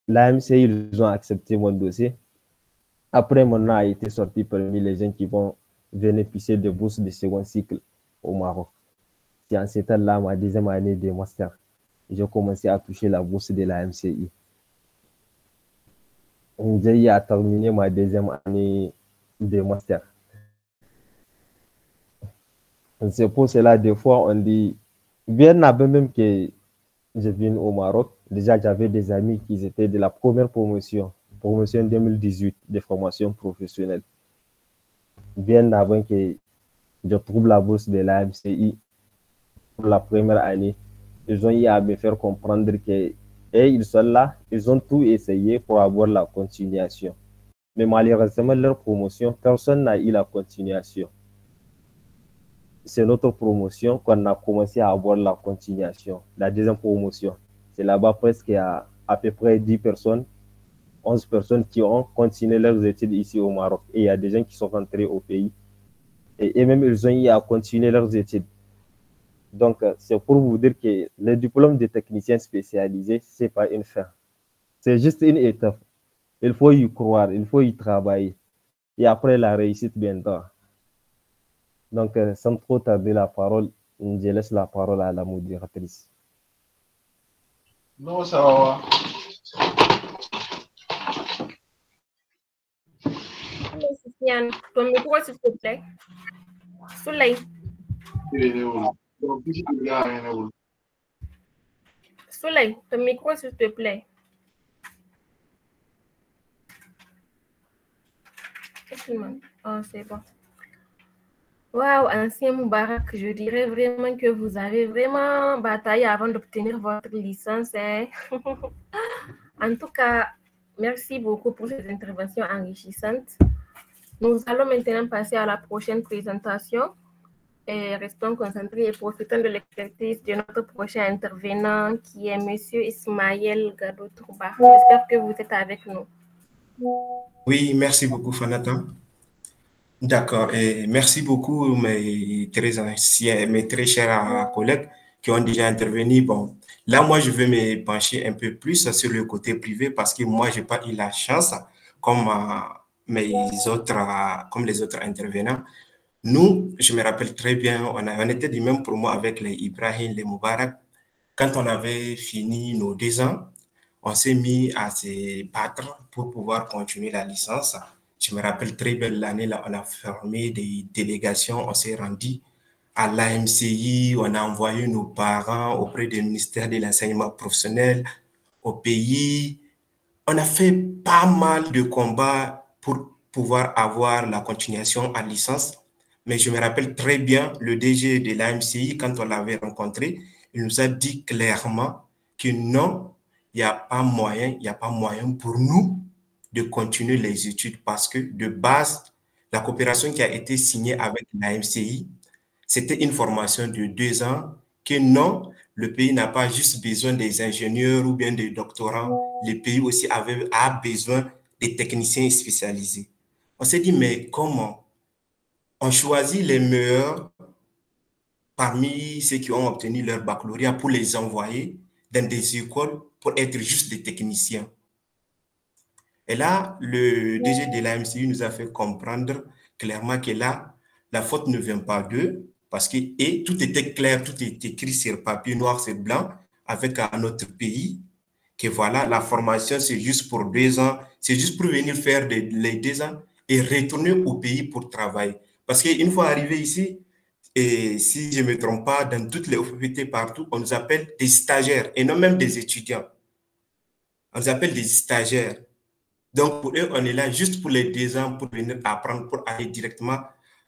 La MCI, ils ont accepté mon dossier. Après, mon nom a été sorti parmi les gens qui vont bénéficier de bourses de second cycle au Maroc. C'est en ce temps-là, ma deuxième année de master, j'ai commencé à toucher la bourse de la MCI. J'ai eu à terminer ma deuxième année de master. C'est pour cela, des fois, on dit, bien avant même que je vienne au Maroc, déjà j'avais des amis qui étaient de la première promotion 2018 de formation professionnelle. Bien avant que je trouve la bourse de la MCI pour la première année, ils ont eu à me faire comprendre que ils sont là, ils ont tout essayé pour avoir la continuation. Mais malheureusement, leur promotion, personne n'a eu la continuation. C'est notre promotion qu'on a commencé à avoir la continuation. La deuxième promotion, c'est là-bas presque à peu près 10 personnes, 11 personnes qui ont continué leurs études ici au Maroc. Et il y a des gens qui sont rentrés au pays. Et même ils ont eu à continuer leurs études. Donc, c'est pour vous dire que le diplôme de technicien spécialisé, ce n'est pas une fin. C'est juste une étape. Il faut y croire, il faut y travailler. Et après, la réussite viendra. Donc, sans trop tarder la parole, je laisse la parole à la modératrice. Non, ça va. Yann, ton micro, s'il te plaît. Soleil. Soleil, ton micro, s'il te plaît. Oh, c'est bon. Waouh, ancien Moubarak, je dirais vraiment que vous avez vraiment bataillé avant d'obtenir votre licence. Hein? En tout cas, merci beaucoup pour cette intervention enrichissante. Nous allons maintenant passer à la prochaine présentation. Et restons concentrés et profitons de l'expertise de notre prochain intervenant qui est M. Ismaël Gado-Trouba. J'espère que vous êtes avec nous. Oui, merci beaucoup, Fanata. D'accord, et merci beaucoup mes très anciens, mes très chers collègues qui ont déjà intervenu. Bon, là, moi, je vais me pencher un peu plus sur le côté privé parce que moi, je n'ai pas eu la chance, comme, comme les autres intervenants. Nous, je me rappelle très bien, on était du même promo avec les Ibrahim, les Moubarak. Quand on avait fini nos 2 ans, on s'est mis à se battre pour pouvoir continuer la licence. Je me rappelle très bien l'année là, on a formé des délégations, on s'est rendu à l'AMCI, on a envoyé nos parents auprès du ministère de l'enseignement professionnel au pays. On a fait pas mal de combats pour pouvoir avoir la continuation en licence. Mais je me rappelle très bien le DG de l'AMCI, quand on l'avait rencontré, il nous a dit clairement que non, il n'y a pas moyen pour nous de continuer les études parce que de base, la coopération qui a été signée avec l'AMCI, c'était une formation de 2 ans que non, le pays n'a pas juste besoin des ingénieurs ou bien des doctorants, le pays aussi a besoin des techniciens spécialisés. On s'est dit, mais comment? On choisit les meilleurs parmi ceux qui ont obtenu leur baccalauréat pour les envoyer dans des écoles pour être juste des techniciens. Et là, le DG de la MCI nous a fait comprendre clairement que là, la faute ne vient pas d'eux, parce que et tout était clair, tout était écrit sur papier noir sur blanc avec notre pays, que voilà, la formation, c'est juste pour 2 ans, c'est juste pour venir faire les 2 ans et retourner au pays pour travailler. Parce qu'une fois arrivé ici, et si je ne me trompe pas, dans toutes les OPPT partout, on nous appelle des stagiaires et non même des étudiants. On nous appelle des stagiaires. Donc, pour eux, on est là juste pour les 2 ans, pour venir apprendre, pour aller directement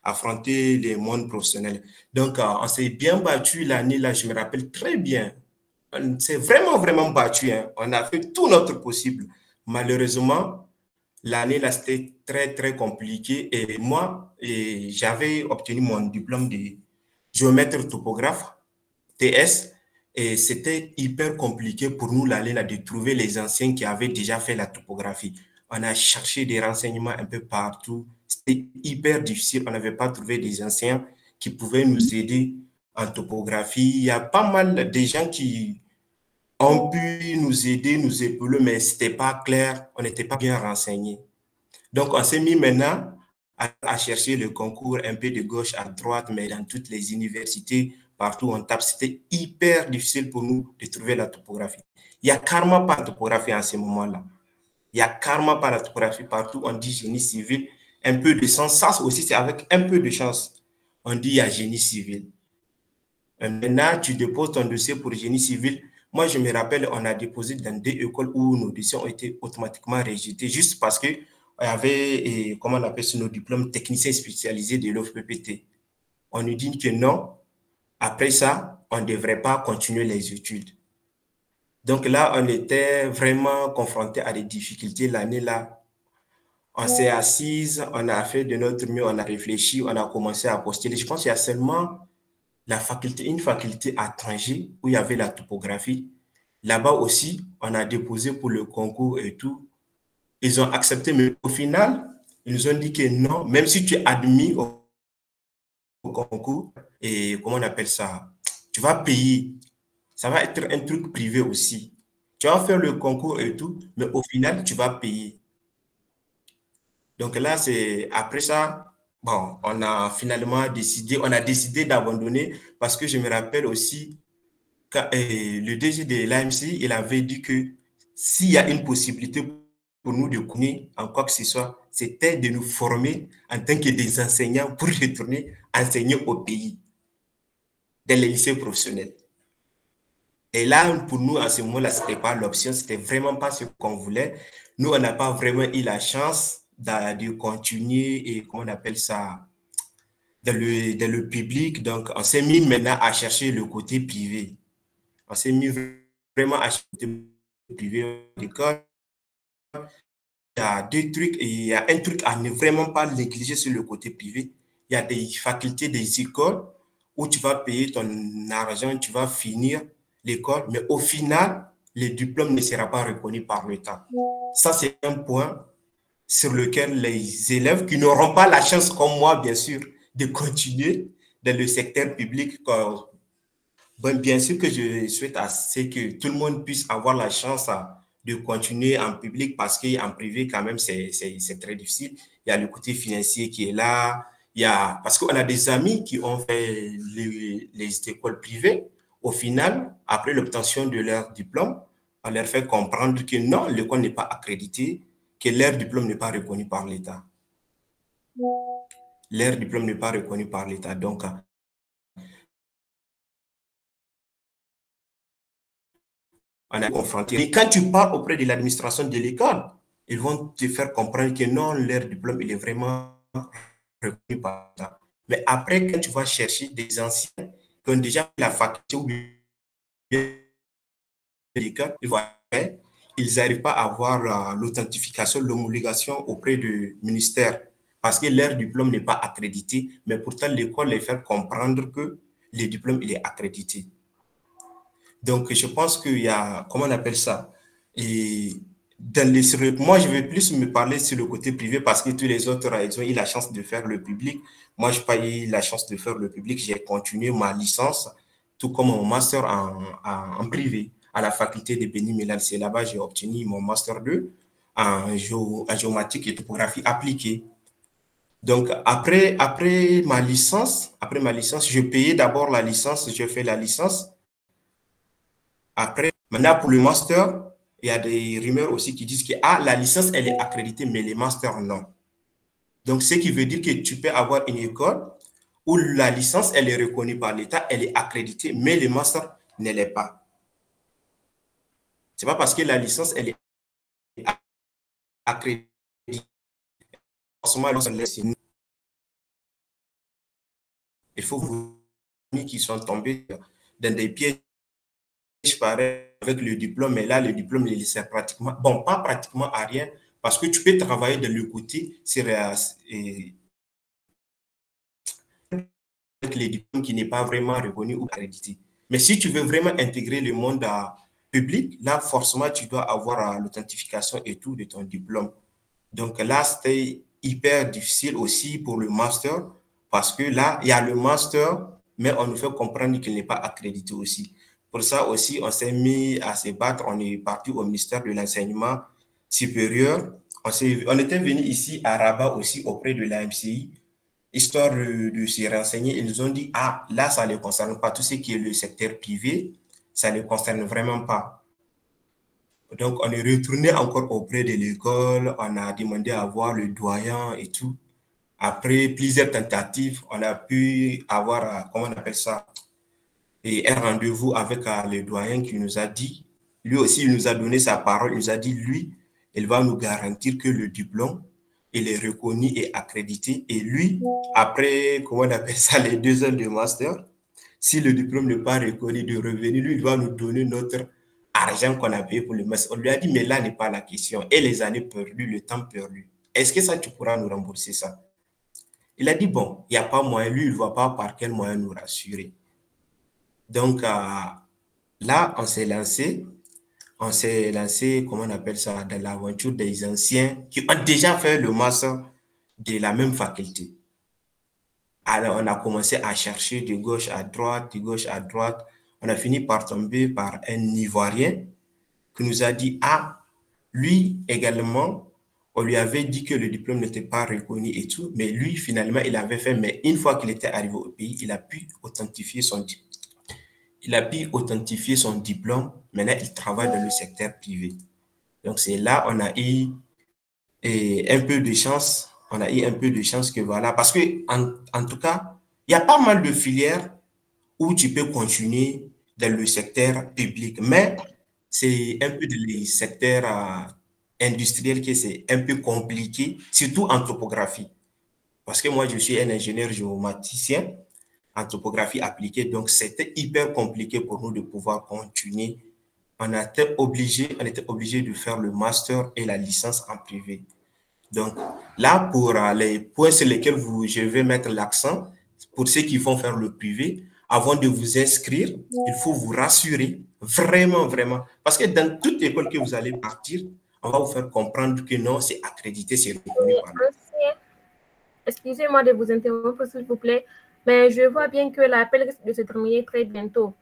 affronter les mondes professionnels. Donc, on s'est bien battu l'année là, je me rappelle très bien. On s'est vraiment, vraiment battu. Hein. On a fait tout notre possible. Malheureusement, l'année là, c'était très, très compliqué. Et moi, j'avais obtenu mon diplôme de géomètre topographe, TS, et c'était hyper compliqué pour nous l'année là de trouver les anciens qui avaient déjà fait la topographie. On a cherché des renseignements un peu partout. C'était hyper difficile. On n'avait pas trouvé des anciens qui pouvaient nous aider en topographie. Il y a pas mal de gens qui ont pu nous aider, nous épauler, mais ce n'était pas clair. On n'était pas bien renseignés. Donc, on s'est mis maintenant à chercher le concours un peu de gauche à droite, mais dans toutes les universités, partout on tape. C'était hyper difficile pour nous de trouver la topographie. Il n'y a carrément pas de topographie en ce moment-là. Il n'y a carrément pas de topographie partout. On dit génie civil, un peu de sens. Ça aussi, c'est avec un peu de chance. On dit il y a génie civil. Maintenant, tu déposes ton dossier pour génie civil. Moi, je me rappelle, on a déposé dans 2 écoles où nos dossiers ont été automatiquement rejetés juste parce que on avait, comment on appelle ça, nos diplômes techniciens spécialisés de l'OFPPT. On nous dit que non, après ça, on ne devrait pas continuer les études. Donc là, on était vraiment confronté à des difficultés l'année là. On s'est assise, on a fait de notre mieux, on a réfléchi, on a commencé à postuler. Je pense qu'il y a seulement une faculté à Tanger où il y avait la topographie. Là-bas aussi, on a déposé pour le concours et tout. Ils ont accepté, mais au final, ils nous ont dit que non, même si tu es admis au concours, et comment on appelle ça, tu vas payer. Ça va être un truc privé aussi. Tu vas faire le concours et tout, mais au final, tu vas payer. Donc là, c'est après ça, bon, on a finalement décidé, d'abandonner parce que je me rappelle aussi que le DG de l'AMC, il avait dit que s'il y a une possibilité pour nous de connaître en quoi que ce soit, c'était de nous former en tant que des enseignants pour retourner enseigner au pays, dans les lycées professionnels. Et là, pour nous, à ce moment-là, ce n'était pas l'option, ce n'était vraiment pas ce qu'on voulait. Nous, on n'a pas vraiment eu la chance de continuer, et comment on appelle ça, dans le public. Donc, on s'est mis maintenant à chercher le côté privé. On s'est mis vraiment à chercher le côté privé de l'école. Il y a 2 trucs, et il y a un truc à ne vraiment pas négliger sur le côté privé. Il y a des facultés, des écoles où tu vas payer ton argent, tu vas finir l'école, mais au final, le diplôme ne sera pas reconnu par l'État. Ça, c'est un point sur lequel les élèves qui n'auront pas la chance, comme moi, bien sûr, de continuer dans le secteur public. Bon, bien sûr que je souhaite assez que tout le monde puisse avoir la chance de continuer en public parce qu'en privé, quand même, c'est très difficile. Il y a le côté financier qui est là. Parce qu'on a des amis qui ont fait les écoles privées. Au final, après l'obtention de leur diplôme, on leur fait comprendre que non, l'école n'est pas accréditée, que leur diplôme n'est pas reconnu par l'État. Leur diplôme n'est pas reconnu par l'État. Donc, on est confronté. Et quand tu pars auprès de l'administration de l'école, ils vont te faire comprendre que non, leur diplôme, il est vraiment reconnu par l'État. Mais après, quand tu vas chercher des anciens qui ont déjà fait la faculté ou bien l'école, ils n'arrivent pas à avoir l'authentification, l'homologation auprès du ministère parce que leur diplôme n'est pas accrédité, mais pourtant l'école les fait comprendre que le diplôme il est accrédité. Donc, je pense qu'il y a, comment on appelle ça, et moi, je vais plus me parler sur le côté privé parce que tous les autres, ils ont eu la chance de faire le public. Moi, je n'ai pas eu la chance de faire le public. J'ai continué ma licence, tout comme mon master en privé à la faculté de Beni Mellal. C'est là-bas que j'ai obtenu mon master 2 en géomatique et topographie appliquée. Donc, après ma licence, je payais d'abord la licence, je fais la licence. Après, maintenant, pour le master, il y a des rumeurs aussi qui disent que la licence, elle est accréditée, mais les masters, non. Donc, ce qui veut dire que tu peux avoir une école où la licence, elle est reconnue par l'État, elle est accréditée, mais le master ne l'est pas. Ce n'est pas parce que la licence, elle est accréditée. Il faut vous qui sont tombés dans des pièges pareils avec le diplôme, mais là, le diplôme ne sert pratiquement, bon, pas pratiquement à rien, parce que tu peux travailler de le côté avec les diplômes qui n'est pas vraiment reconnu ou accrédité. Mais si tu veux vraiment intégrer le monde public, là, forcément, tu dois avoir l'authentification et tout de ton diplôme. Donc là, c'était hyper difficile aussi pour le master, parce que là, il y a le master, mais on nous fait comprendre qu'il n'est pas accrédité aussi. Pour ça aussi, on s'est mis à se battre. On est parti au ministère de l'Enseignement supérieur. On était venu ici à Rabat aussi auprès de la MCI, histoire de se renseigner. Ils nous ont dit, là, ça ne les concerne pas. Tout ce qui est le secteur privé, ça ne les concerne vraiment pas. Donc, on est retourné encore auprès de l'école. On a demandé à voir le doyen et tout. Après plusieurs tentatives, on a pu avoir, comment on appelle ça, et un rendez-vous avec le doyen qui nous a dit, lui aussi, il nous a donné sa parole. Il nous a dit, lui, il va nous garantir que le diplôme, il est reconnu et accrédité. Et lui, après, comment on appelle ça, les 2 ans de master, si le diplôme n'est pas reconnu de revenir, lui, il va nous donner notre argent qu'on a payé pour le master. On lui a dit, mais là n'est pas la question. Et les années perdues, le temps perdu. Est-ce que ça, tu pourras nous rembourser ça? Il a dit, bon, il n'y a pas moyen. Lui, il ne voit pas par quel moyen nous rassurer. Donc, là, on s'est lancé, comment on appelle ça, dans l'aventure des anciens qui ont déjà fait le master de la même faculté. Alors, on a commencé à chercher de gauche à droite, de gauche à droite. On a fini par tomber par un Ivoirien qui nous a dit, lui également, on lui avait dit que le diplôme n'était pas reconnu et tout, mais lui, finalement, il avait fait, mais une fois qu'il était arrivé au pays, il a pu authentifier son diplôme. Maintenant, il travaille dans le secteur privé. Donc, c'est là on a eu un peu de chance. On a eu un peu de chance que voilà. Parce que, en tout cas, il y a pas mal de filières où tu peux continuer dans le secteur public. Mais c'est un peu dans les secteurs industriels que c'est un peu compliqué, surtout en topographie. Parce que moi, je suis un ingénieur géomaticien en topographie appliquée, donc c'était hyper compliqué pour nous de pouvoir continuer. On était obligé de faire le master et la licence en privé. Donc là, pour les points sur lesquels je vais mettre l'accent, pour ceux qui vont faire le privé, avant de vous inscrire, il faut vous rassurer, vraiment, vraiment. Parce que dans toute école que vous allez partir, on va vous faire comprendre que non, c'est accrédité, c'est reconnu par nous. Excusez-moi de vous interrompre, s'il vous plaît, mais je vois bien que l'appel risque de se terminer très bientôt.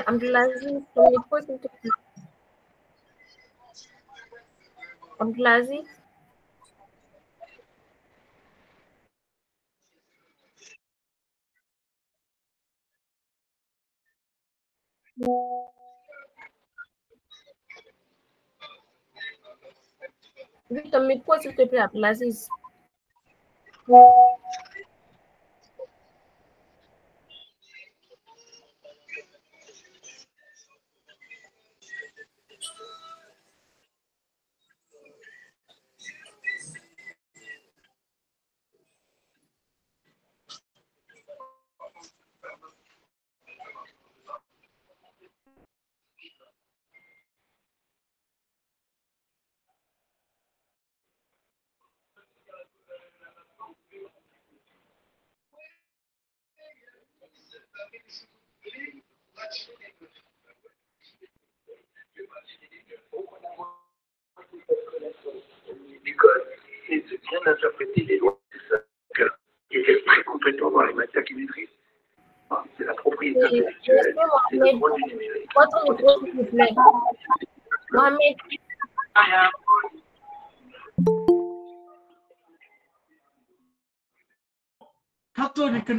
Abdulaziz, ton micro, s'il te plaît. Abdulaziz. Oui, ton micro, s'il te plaît, Abdelaziz. L'école, c'est de bien interpréter les lois. Il est très compétent dans les matières qu'il maîtrise. C'est la propriété intellectuelle, c'est le droit du numérique. Votre micro, s'il vous plaît. Mohamed. Catholique.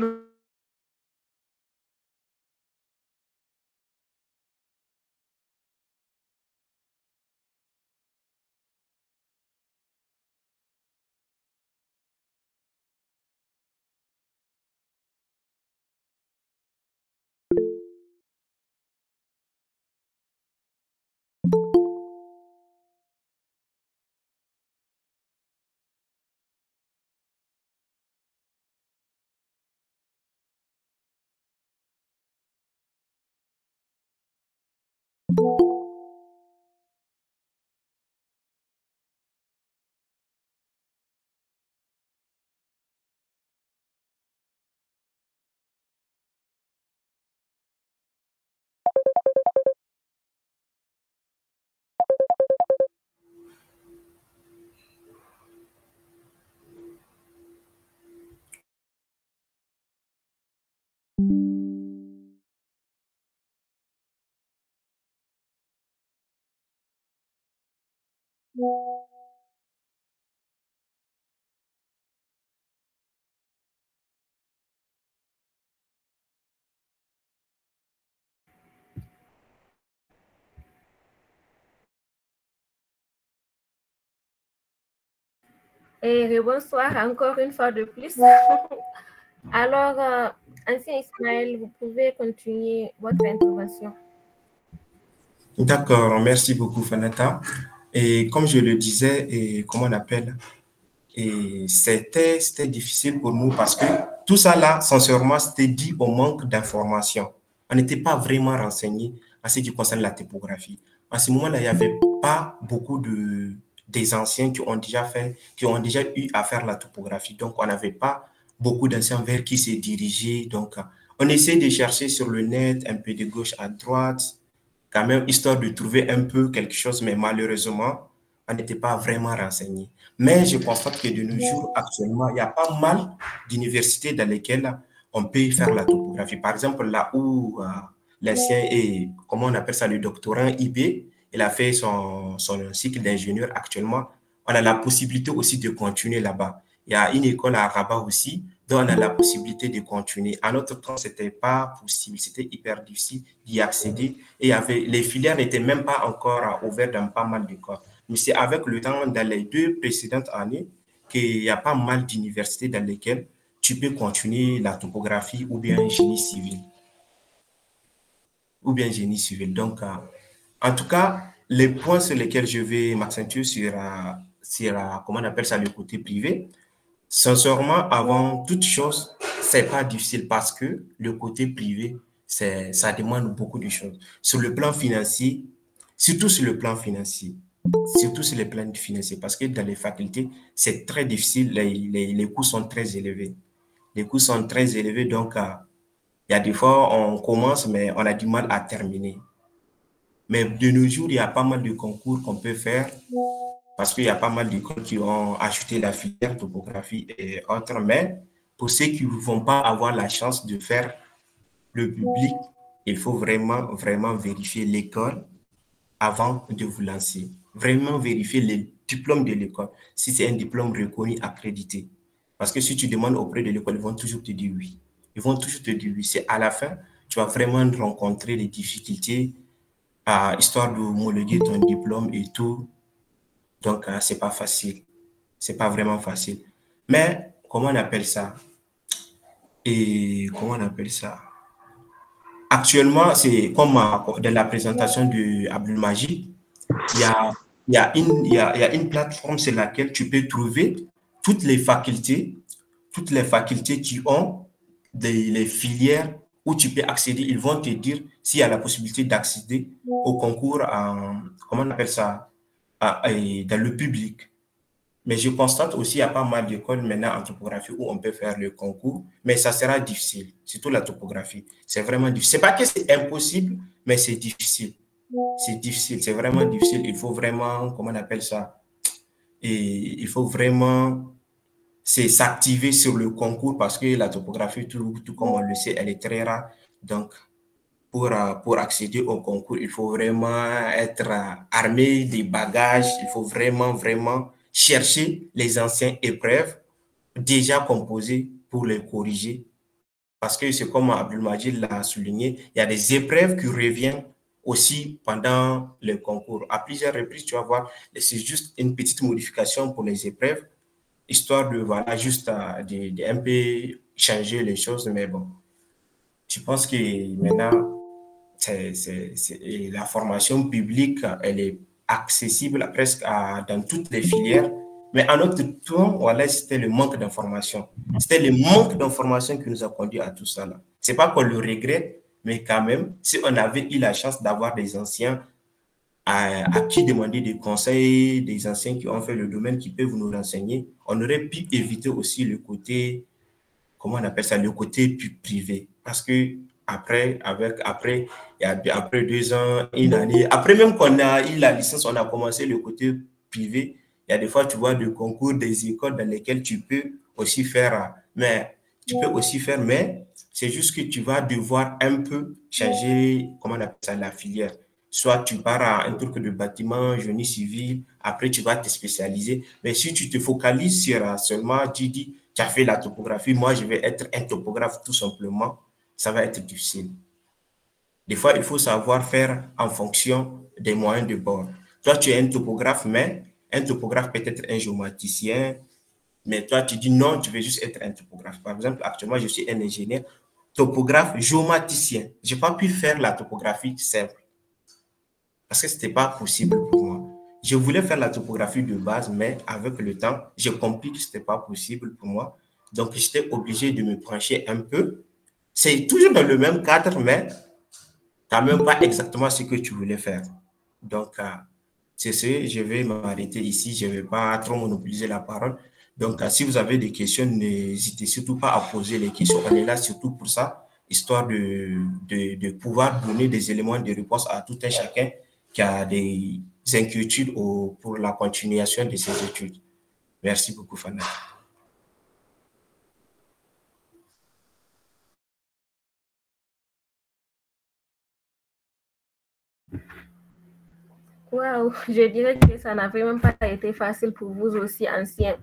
Et bonsoir encore une fois de plus. Alors, ancien Ismaël, vous pouvez continuer votre intervention. D'accord, merci beaucoup, Fanata. Et comme je le disais, et comment on appelle, et c'était difficile pour nous parce que tout ça là, sincèrement, c'était dû au manque d'informations. On n'était pas vraiment renseignés à ce qui concerne la typographie. À ce moment-là, il n'y avait pas beaucoup des anciens qui ont déjà eu à faire la typographie. Donc, on n'avait pas beaucoup d'anciens vers qui se diriger. Donc, on essayait de chercher sur le net, un peu de gauche à droite, quand même, histoire de trouver un peu quelque chose, mais malheureusement, on n'était pas vraiment renseigné. Mais je constate que de nos jours, actuellement, il y a pas mal d'universités dans lesquelles on peut faire la topographie. Par exemple, là où l'ancien est, comment on appelle ça, le doctorant IB, il a fait son cycle d'ingénieur actuellement. On a la possibilité aussi de continuer là-bas. Il y a une école à Rabat aussi, dont on a la possibilité de continuer. À notre temps, ce n'était pas possible, c'était hyper difficile d'y accéder. Et les filières n'étaient même pas encore ouvertes dans pas mal d'écoles. Mais c'est avec le temps, dans les 2 précédentes années, qu'il y a pas mal d'universités dans lesquelles tu peux continuer la topographie ou bien génie civil. Donc, en tout cas, les points sur lesquels je vais m'accentuer sur, comment on appelle ça, le côté privé. Sincèrement, avant toute chose, c'est pas difficile parce que le côté privé, ça demande beaucoup de choses. Sur le plan financier, surtout sur le plan financier, parce que dans les facultés, c'est très difficile, les coûts sont très élevés. Donc il y a des fois, on commence, mais on a du mal à terminer. Mais de nos jours, il y a pas mal de concours qu'on peut faire parce qu'il y a pas mal d'écoles qui ont acheté la filière topographie et autres. Mais pour ceux qui ne vont pas avoir la chance de faire le public, il faut vraiment, vraiment vérifier l'école avant de vous lancer. Vraiment vérifier le diplôme de l'école, si c'est un diplôme reconnu, accrédité. Parce que si tu demandes auprès de l'école, ils vont toujours te dire oui. C'est à la fin tu vas vraiment rencontrer des difficultés histoire de homologuer ton diplôme et tout. Donc, c'est pas facile. C'est pas vraiment facile. Mais, comment on appelle ça? Et comment on appelle ça? Actuellement, c'est comme dans la présentation de Abdelmajid, il y a, il y a une plateforme sur laquelle tu peux trouver toutes les facultés qui ont les filières où tu peux accéder. Ils vont te dire s'il y a la possibilité d'accéder au concours comment on appelle ça, dans le public. Mais je constate aussi qu'il y a pas mal d'écoles maintenant en topographie où on peut faire le concours, mais ça sera difficile, surtout la topographie. C'est vraiment difficile. C'est pas que c'est impossible, mais c'est difficile. C'est difficile, c'est vraiment difficile. Il faut vraiment, comment on appelle ça? Et il faut vraiment s'activer sur le concours parce que la topographie, tout comme on le sait, elle est très rare. Donc, pour accéder au concours, il faut vraiment être armé des bagages. Il faut vraiment chercher les anciennes épreuves déjà composées pour les corriger. Parce que c'est comme Abdelmajid l'a souligné, il y a des épreuves qui reviennent aussi pendant le concours. À plusieurs reprises, tu vas voir, c'est juste une petite modification pour les épreuves, histoire de, voilà, juste de un peu changer les choses. Mais bon, je pense que maintenant, la formation publique, elle est accessible presque dans toutes les filières. Mais en notre temps, voilà, c'était le manque d'information. C'était le manque d'information qui nous a conduit à tout ça. Ce n'est pas qu'on le regrette, mais quand même, si on avait eu la chance d'avoir des anciens à qui demander des conseils, des anciens qui ont fait le domaine, qui peuvent nous renseigner, on aurait pu éviter aussi le côté, comment on appelle ça, le côté privé. Parce que après 2 ans, une année, après même qu'on a eu la licence, on a commencé le côté privé. Il y a des fois, tu vois, des concours, des écoles dans lesquelles tu peux aussi faire, mais c'est juste que tu vas devoir un peu changer, comment on appelle ça, la filière. Soit tu pars à un truc de bâtiment, génie civil, après tu vas te spécialiser. Mais si tu te focalises sur seulement, tu dis, tu as fait la topographie, moi je vais être un topographe tout simplement, ça va être difficile. Des fois, il faut savoir faire en fonction des moyens de bord. Toi, tu es un topographe, mais un topographe peut être un géomaticien, mais toi, tu dis non, tu veux juste être un topographe. Par exemple, actuellement, je suis un ingénieur, topographe, géomaticien. Je n'ai pas pu faire la topographie simple parce que ce n'était pas possible pour moi. Je voulais faire la topographie de base, mais avec le temps, j'ai compris que ce n'était pas possible pour moi. Donc, j'étais obligé de me pencher un peu. C'est toujours dans le même cadre, mais quand même pas exactement ce que tu voulais faire. Donc, c'est ce, je vais m'arrêter ici. Je ne vais pas trop monopoliser la parole. Donc, si vous avez des questions, n'hésitez surtout pas à poser les questions. On est là surtout pour ça, histoire de pouvoir donner des éléments de réponse à tout un chacun qui a des inquiétudes pour la continuation de ses études. Merci beaucoup, Fana. Waouh, je dirais que ça n'a vraiment pas été facile pour vous aussi, anciens.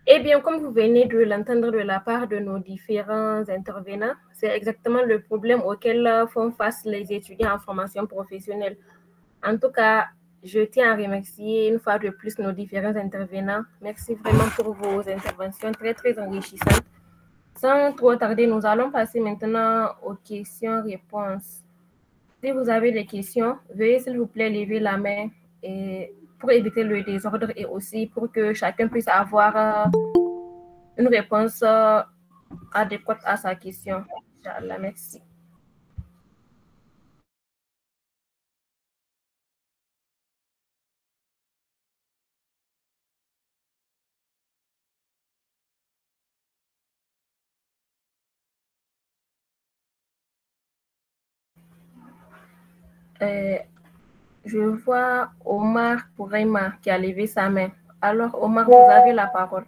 Eh bien, comme vous venez de l'entendre de la part de nos différents intervenants, c'est exactement le problème auquel font face les étudiants en formation professionnelle. En tout cas, je tiens à remercier une fois de plus nos différents intervenants. Merci vraiment pour vos interventions très, très enrichissantes. Sans trop tarder, nous allons passer maintenant aux questions-réponses. Si vous avez des questions, veuillez s'il vous plaît lever la main pour éviter le désordre et aussi pour que chacun puisse avoir une réponse adéquate à sa question. Inch'Allah, merci. Je vois Omar Pourema qui a levé sa main. Alors, Omar, vous avez la parole.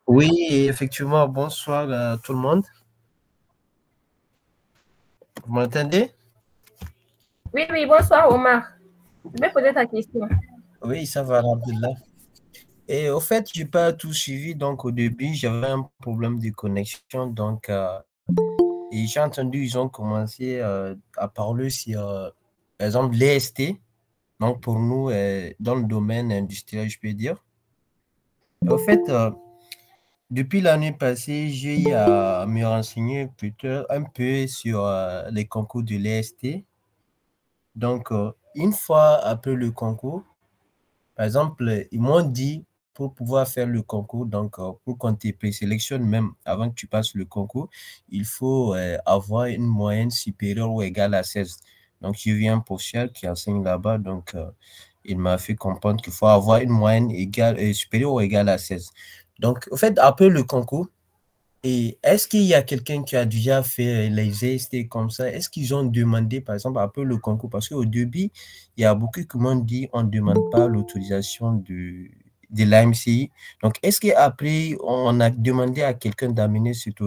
Oui, effectivement, bonsoir à tout le monde. Vous m'entendez? Oui, oui, bonsoir Omar. Je vais poser ta question. Oui, ça va, alhamdoulilah. Et au fait, je n'ai pas tout suivi. Donc, au début, j'avais un problème de connexion. Donc, et j'ai entendu, ils ont commencé à parler sur, par exemple, l'EST. Donc, pour nous, dans le domaine industriel, je peux dire. Et au fait, depuis l'année passée, j'ai eu à me renseigner plutôt un peu sur les concours de l'EST. Donc, une fois après le concours, par exemple, ils m'ont dit pour pouvoir faire le concours, donc pour qu'on te présélectionne même avant que tu passes le concours, il faut avoir une moyenne supérieure ou égale à 16. Donc, je viens un professeur qui enseigne là-bas, donc il m'a fait comprendre qu'il faut avoir une moyenne supérieure ou égale à 16. Donc, au fait, après le concours, et est-ce qu'il y a quelqu'un qui a déjà fait les EST comme ça? Est-ce qu'ils ont demandé, par exemple, un peu le concours? Parce qu'au début, il y a beaucoup qui m'ont dit on ne demande pas l'autorisation de l'AMCI. Donc, est-ce qu'après, on a demandé à quelqu'un d'amener cette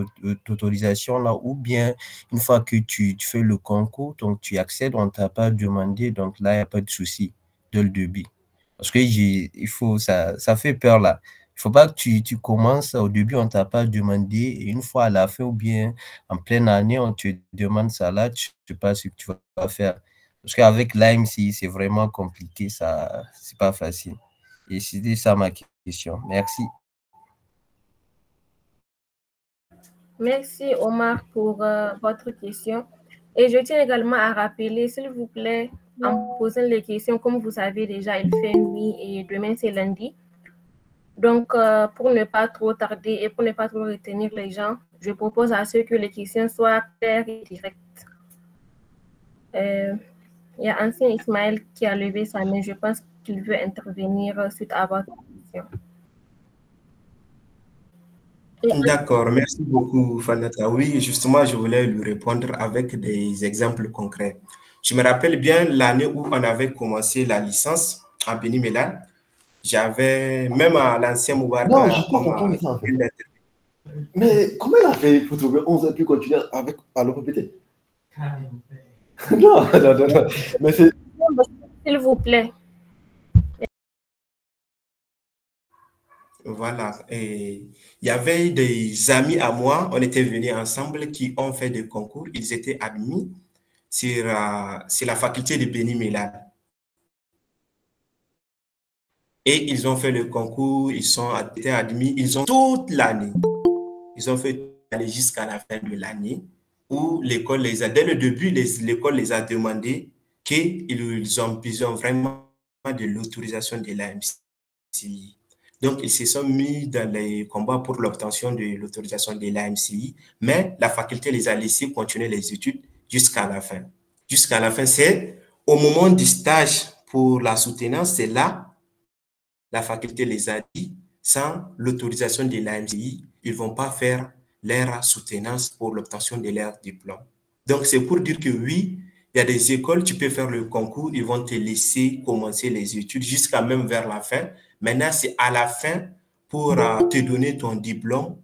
autorisation-là ou bien une fois que tu fais le concours, donc tu accèdes, on ne t'a pas demandé, donc là, il n'y a pas de souci dès le début. Parce que ça fait peur là. Il ne faut pas que tu commences au début, on ne t'a pas demandé, et une fois à la fin ou bien en pleine année, on te demande ça là, tu ne sais pas ce que tu vas faire. Parce qu'avec l'AMC, c'est vraiment compliqué, ça, c'est pas facile. Et c'était ça ma question. Merci. Merci Omar pour votre question. Et je tiens également à rappeler, s'il vous plaît, en posant les questions, comme vous savez déjà, il fait nuit et demain c'est lundi. Donc, pour ne pas trop tarder et pour ne pas trop retenir les gens, je propose à ceux que les questions soient claires et directes. Il y a Ancien Ismaël qui a levé sa main. Je pense qu'il veut intervenir suite à votre question. D'accord, merci beaucoup, Fanata. Oui, justement, je voulais lui répondre avec des exemples concrets. Je me rappelle bien l'année où on avait commencé la licence à Beni Mellal. J'avais, même à l'ancien Moubarka. Non, je crois comprendre ça en fait. Mais comment elle a fait pour trouver 11 et puis continuer avec, à le répéter? Non. Mais c'est... S'il vous plaît. Voilà. Et il y avait des amis à moi, on était venus ensemble qui ont fait des concours. Ils étaient admis sur la faculté de Beni Mellal. Et ils ont fait le concours, ils ont été admis, ils ont toute l'année. Ils ont fait aller jusqu'à la fin de l'année où l'école les a, dès le début, l'école les a demandé qu'ils ont besoin vraiment de l'autorisation de l'AMCI. Donc, ils se sont mis dans les combats pour l'obtention de l'autorisation de l'AMCI, mais la faculté les a laissés continuer les études jusqu'à la fin. Jusqu'à la fin, c'est au moment du stage pour la soutenance, c'est là la faculté les a dit, sans l'autorisation de l'AMCI, ils ne vont pas faire leur soutenance pour l'obtention de leur diplôme. Donc, c'est pour dire que oui, il y a des écoles, tu peux faire le concours, ils vont te laisser commencer les études jusqu'à même vers la fin. Maintenant, c'est à la fin pour te donner ton diplôme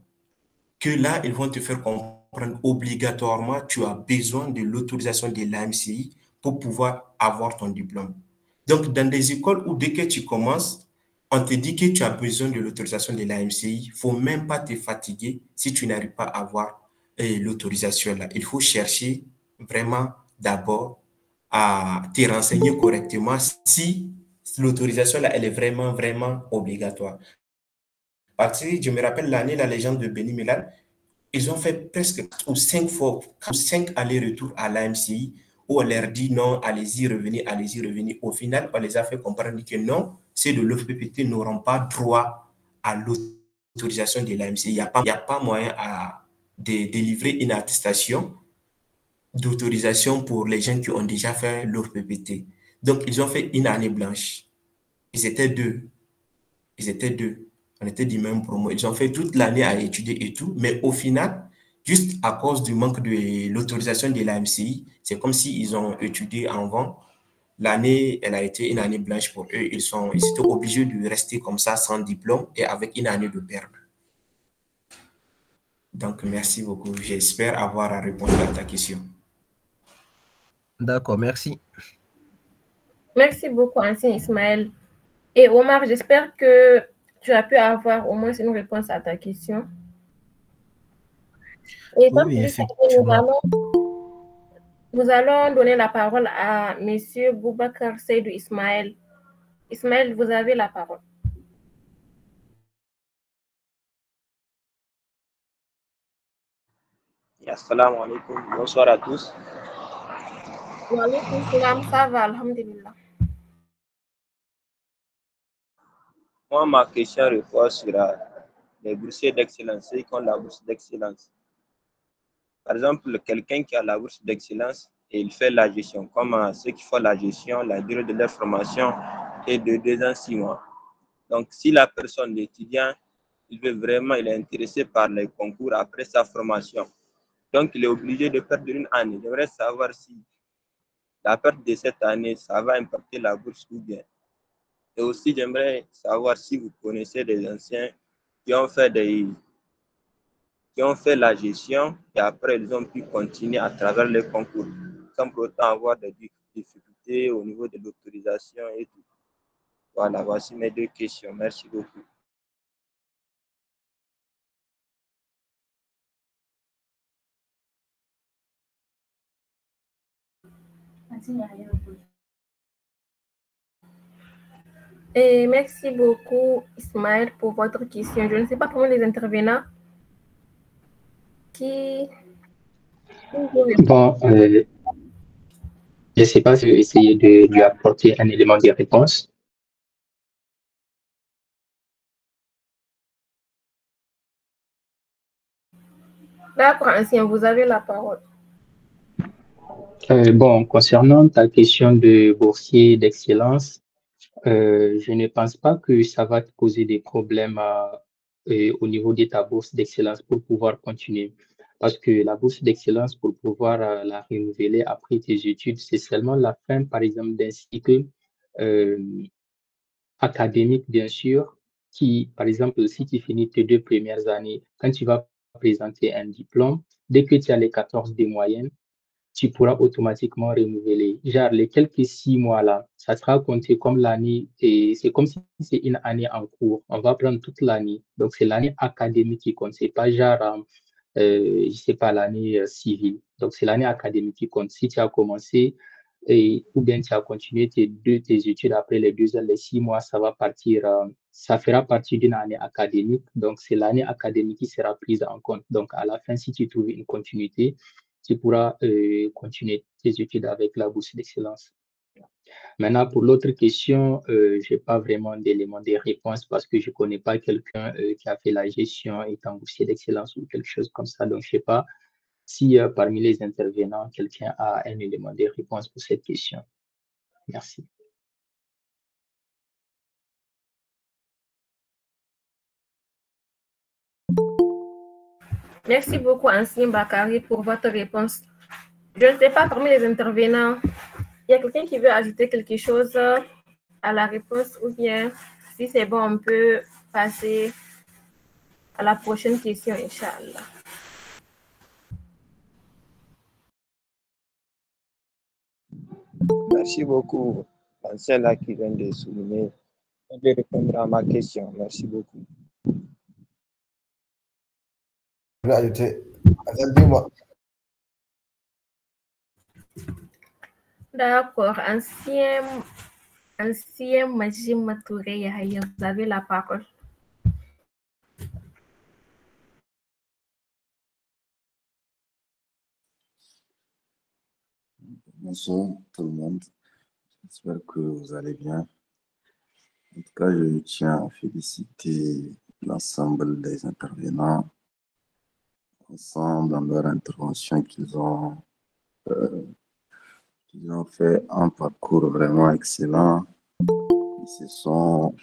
que là, ils vont te faire comprendre obligatoirement, tu as besoin de l'autorisation de l'AMCI pour pouvoir avoir ton diplôme. Donc, dans des écoles où dès que tu commences, on te dit que tu as besoin de l'autorisation de l'AMCI, il ne faut même pas te fatiguer si tu n'arrives pas à avoir l'autorisation là. Il faut chercher vraiment d'abord à te renseigner correctement si l'autorisation là, elle est vraiment, vraiment obligatoire. Parce que je me rappelle l'année, la légende de Beni Mellal, ils ont fait presque 4 ou 5 fois, 4 ou 5 allers-retours à l'AMCI où on leur dit non, allez-y, revenez, allez-y, revenez. Au final, on les a fait comprendre que non, ceux de l'OFPPT n'auront pas droit à l'autorisation de l'AMCI. Il n'y a pas moyen de délivrer une attestation d'autorisation pour les gens qui ont déjà fait l'OFPPT. Donc, ils ont fait une année blanche. Ils étaient deux. On était du même promo. Ils ont fait toute l'année à étudier et tout, mais au final, juste à cause du manque de l'autorisation de l'AMCI, c'est comme s'ils ont étudié en vain. L'année, elle a été une année blanche pour eux. Ils étaient obligés de rester comme ça sans diplôme et avec une année de perte. Donc, merci beaucoup. J'espère avoir répondu à ta question. D'accord, merci. Merci beaucoup, ancien Ismaël. Et Omar, j'espère que tu as pu avoir au moins une réponse à ta question. Et Oui, sans oui, plus tarder, effectivement. nous allons donner la parole à Monsieur Boubacar Seydou Ismaël. Ismaël, vous avez la parole. Assalamu alaikum, bonsoir à tous. Wa alaykoum salam, ça va, alhamdulillah. Moi, ma question repose sur les boursiers d'excellence, ceux qui ont la bourse d'excellence. Par exemple, quelqu'un qui a la bourse d'excellence et il fait la gestion, comme ceux qui font la gestion, la durée de leur formation est de 2 ans, 6 mois. Donc, si la personne, l'étudiant, il est intéressé par les concours après sa formation. Donc, il est obligé de perdre une année. J'aimerais savoir si la perte de cette année, ça va impacter la bourse ou bien. Et aussi, j'aimerais savoir si vous connaissez des anciens qui ont fait la gestion et après, ils ont pu continuer à travers les concours sans pour autant avoir des difficultés au niveau de l'autorisation et tout. Voilà, voici mes 2 questions. Merci beaucoup. Et merci beaucoup, Ismaël, pour votre question. Je ne sais pas comment les intervenants qui... Bon, je ne sais pas si je vais essayer de lui apporter un élément de réponse. D'accord, ancien, vous avez la parole. Bon, concernant ta question de boursier d'excellence, je ne pense pas que ça va te causer des problèmes au niveau de ta bourse d'excellence pour pouvoir continuer. Parce que la bourse d'excellence, pour pouvoir la renouveler après tes études, c'est seulement la fin, par exemple, d'un cycle académique, bien sûr, qui, par exemple, si tu finis tes 2 premières années, quand tu vas présenter un diplôme, dès que tu as les 14 de moyenne, tu pourras automatiquement renouveler. Genre, les quelques 6 mois-là, ça sera compté comme l'année, et c'est comme si c'est une année en cours. On va prendre toute l'année. Donc, c'est l'année académique qui compte. C'est pas genre, je sais pas, l'année civile. Donc, c'est l'année académique qui compte. Si tu as commencé, ou bien tu as continué tes études après les 2 ans, les 6 mois, ça va partir, ça fera partie d'une année académique. Donc, c'est l'année académique qui sera prise en compte. Donc, à la fin, si tu trouves une continuité, tu pourras continuer tes études avec la bourse d'excellence. Maintenant, pour l'autre question, je n'ai pas vraiment d'éléments de réponse parce que je ne connais pas quelqu'un qui a fait la gestion étant boursier d'excellence ou quelque chose comme ça. Donc, je ne sais pas si parmi les intervenants, quelqu'un a un élément de réponse pour cette question. Merci. Merci beaucoup, ancien Bakary, pour votre réponse. Je ne sais pas, parmi les intervenants, il y a quelqu'un qui veut ajouter quelque chose à la réponse ou bien, si c'est bon, on peut passer à la prochaine question, Inch'Allah. Merci beaucoup, l'ancien là qui vient de souligner. Je vais répondre à ma question. Merci beaucoup. D'accord, ancien Majim Matouré Yahya, vous avez la parole. Bonsoir tout le monde, j'espère que vous allez bien. En tout cas, je tiens à féliciter l'ensemble des intervenants ensemble dans leur intervention qu'ils ont fait un parcours vraiment excellent. Ils se sont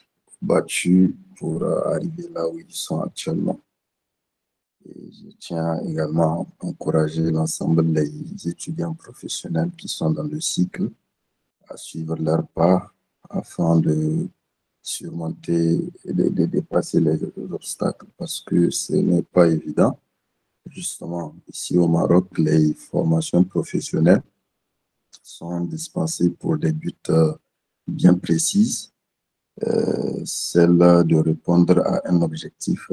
battus pour arriver là où ils sont actuellement. Et je tiens également à encourager l'ensemble des étudiants professionnels qui sont dans le cycle à suivre leur pas afin de surmonter et de dépasser les obstacles parce que ce n'est pas évident. Justement, ici au Maroc, les formations professionnelles sont dispensés pour des buts bien précis, celle de répondre à un objectif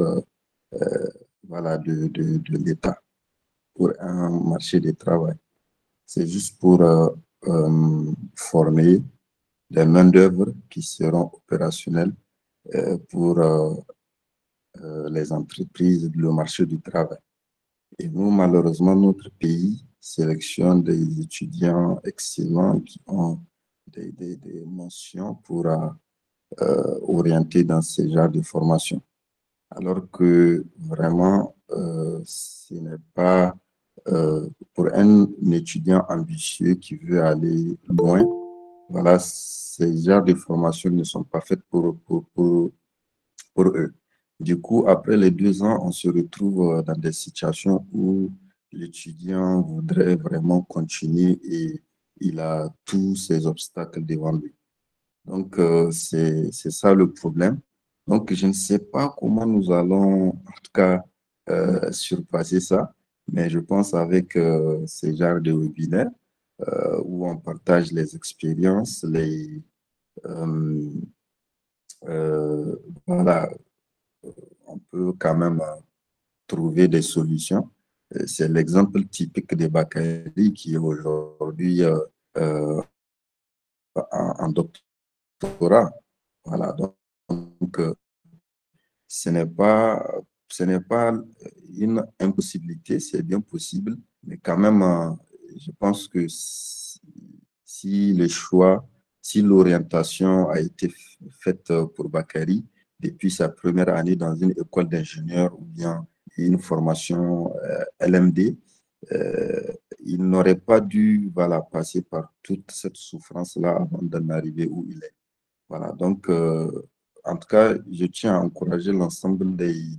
voilà, de l'État pour un marché du travail. C'est juste pour former des main-d'œuvre qui seront opérationnelles pour les entreprises, le marché du travail. Et nous, malheureusement, notre pays sélectionne des étudiants excellents qui ont des mentions pour orienter dans ce genre de formation. Alors que vraiment, ce n'est pas pour un étudiant ambitieux qui veut aller loin, voilà, ces genres de formations ne sont pas faites pour eux. Du coup, après les 2 ans, on se retrouve dans des situations où l'étudiant voudrait vraiment continuer et il a tous ces obstacles devant lui. Donc, c'est ça le problème. Donc, je ne sais pas comment nous allons, en tout cas, surpasser ça, mais je pense avec ces genres de webinaires où on partage les expériences, voilà, on peut quand même trouver des solutions. C'est l'exemple typique de Bakary qui est aujourd'hui en doctorat. Voilà, donc ce n'est pas une impossibilité, c'est bien possible, mais quand même, je pense que si le choix, si l'orientation a été faite pour Bakary depuis sa première année dans une école d'ingénieur ou bien une formation LMD, il n'aurait pas dû passer par toute cette souffrance-là avant d'en arriver où il est. Voilà, donc, en tout cas, je tiens à encourager l'ensemble des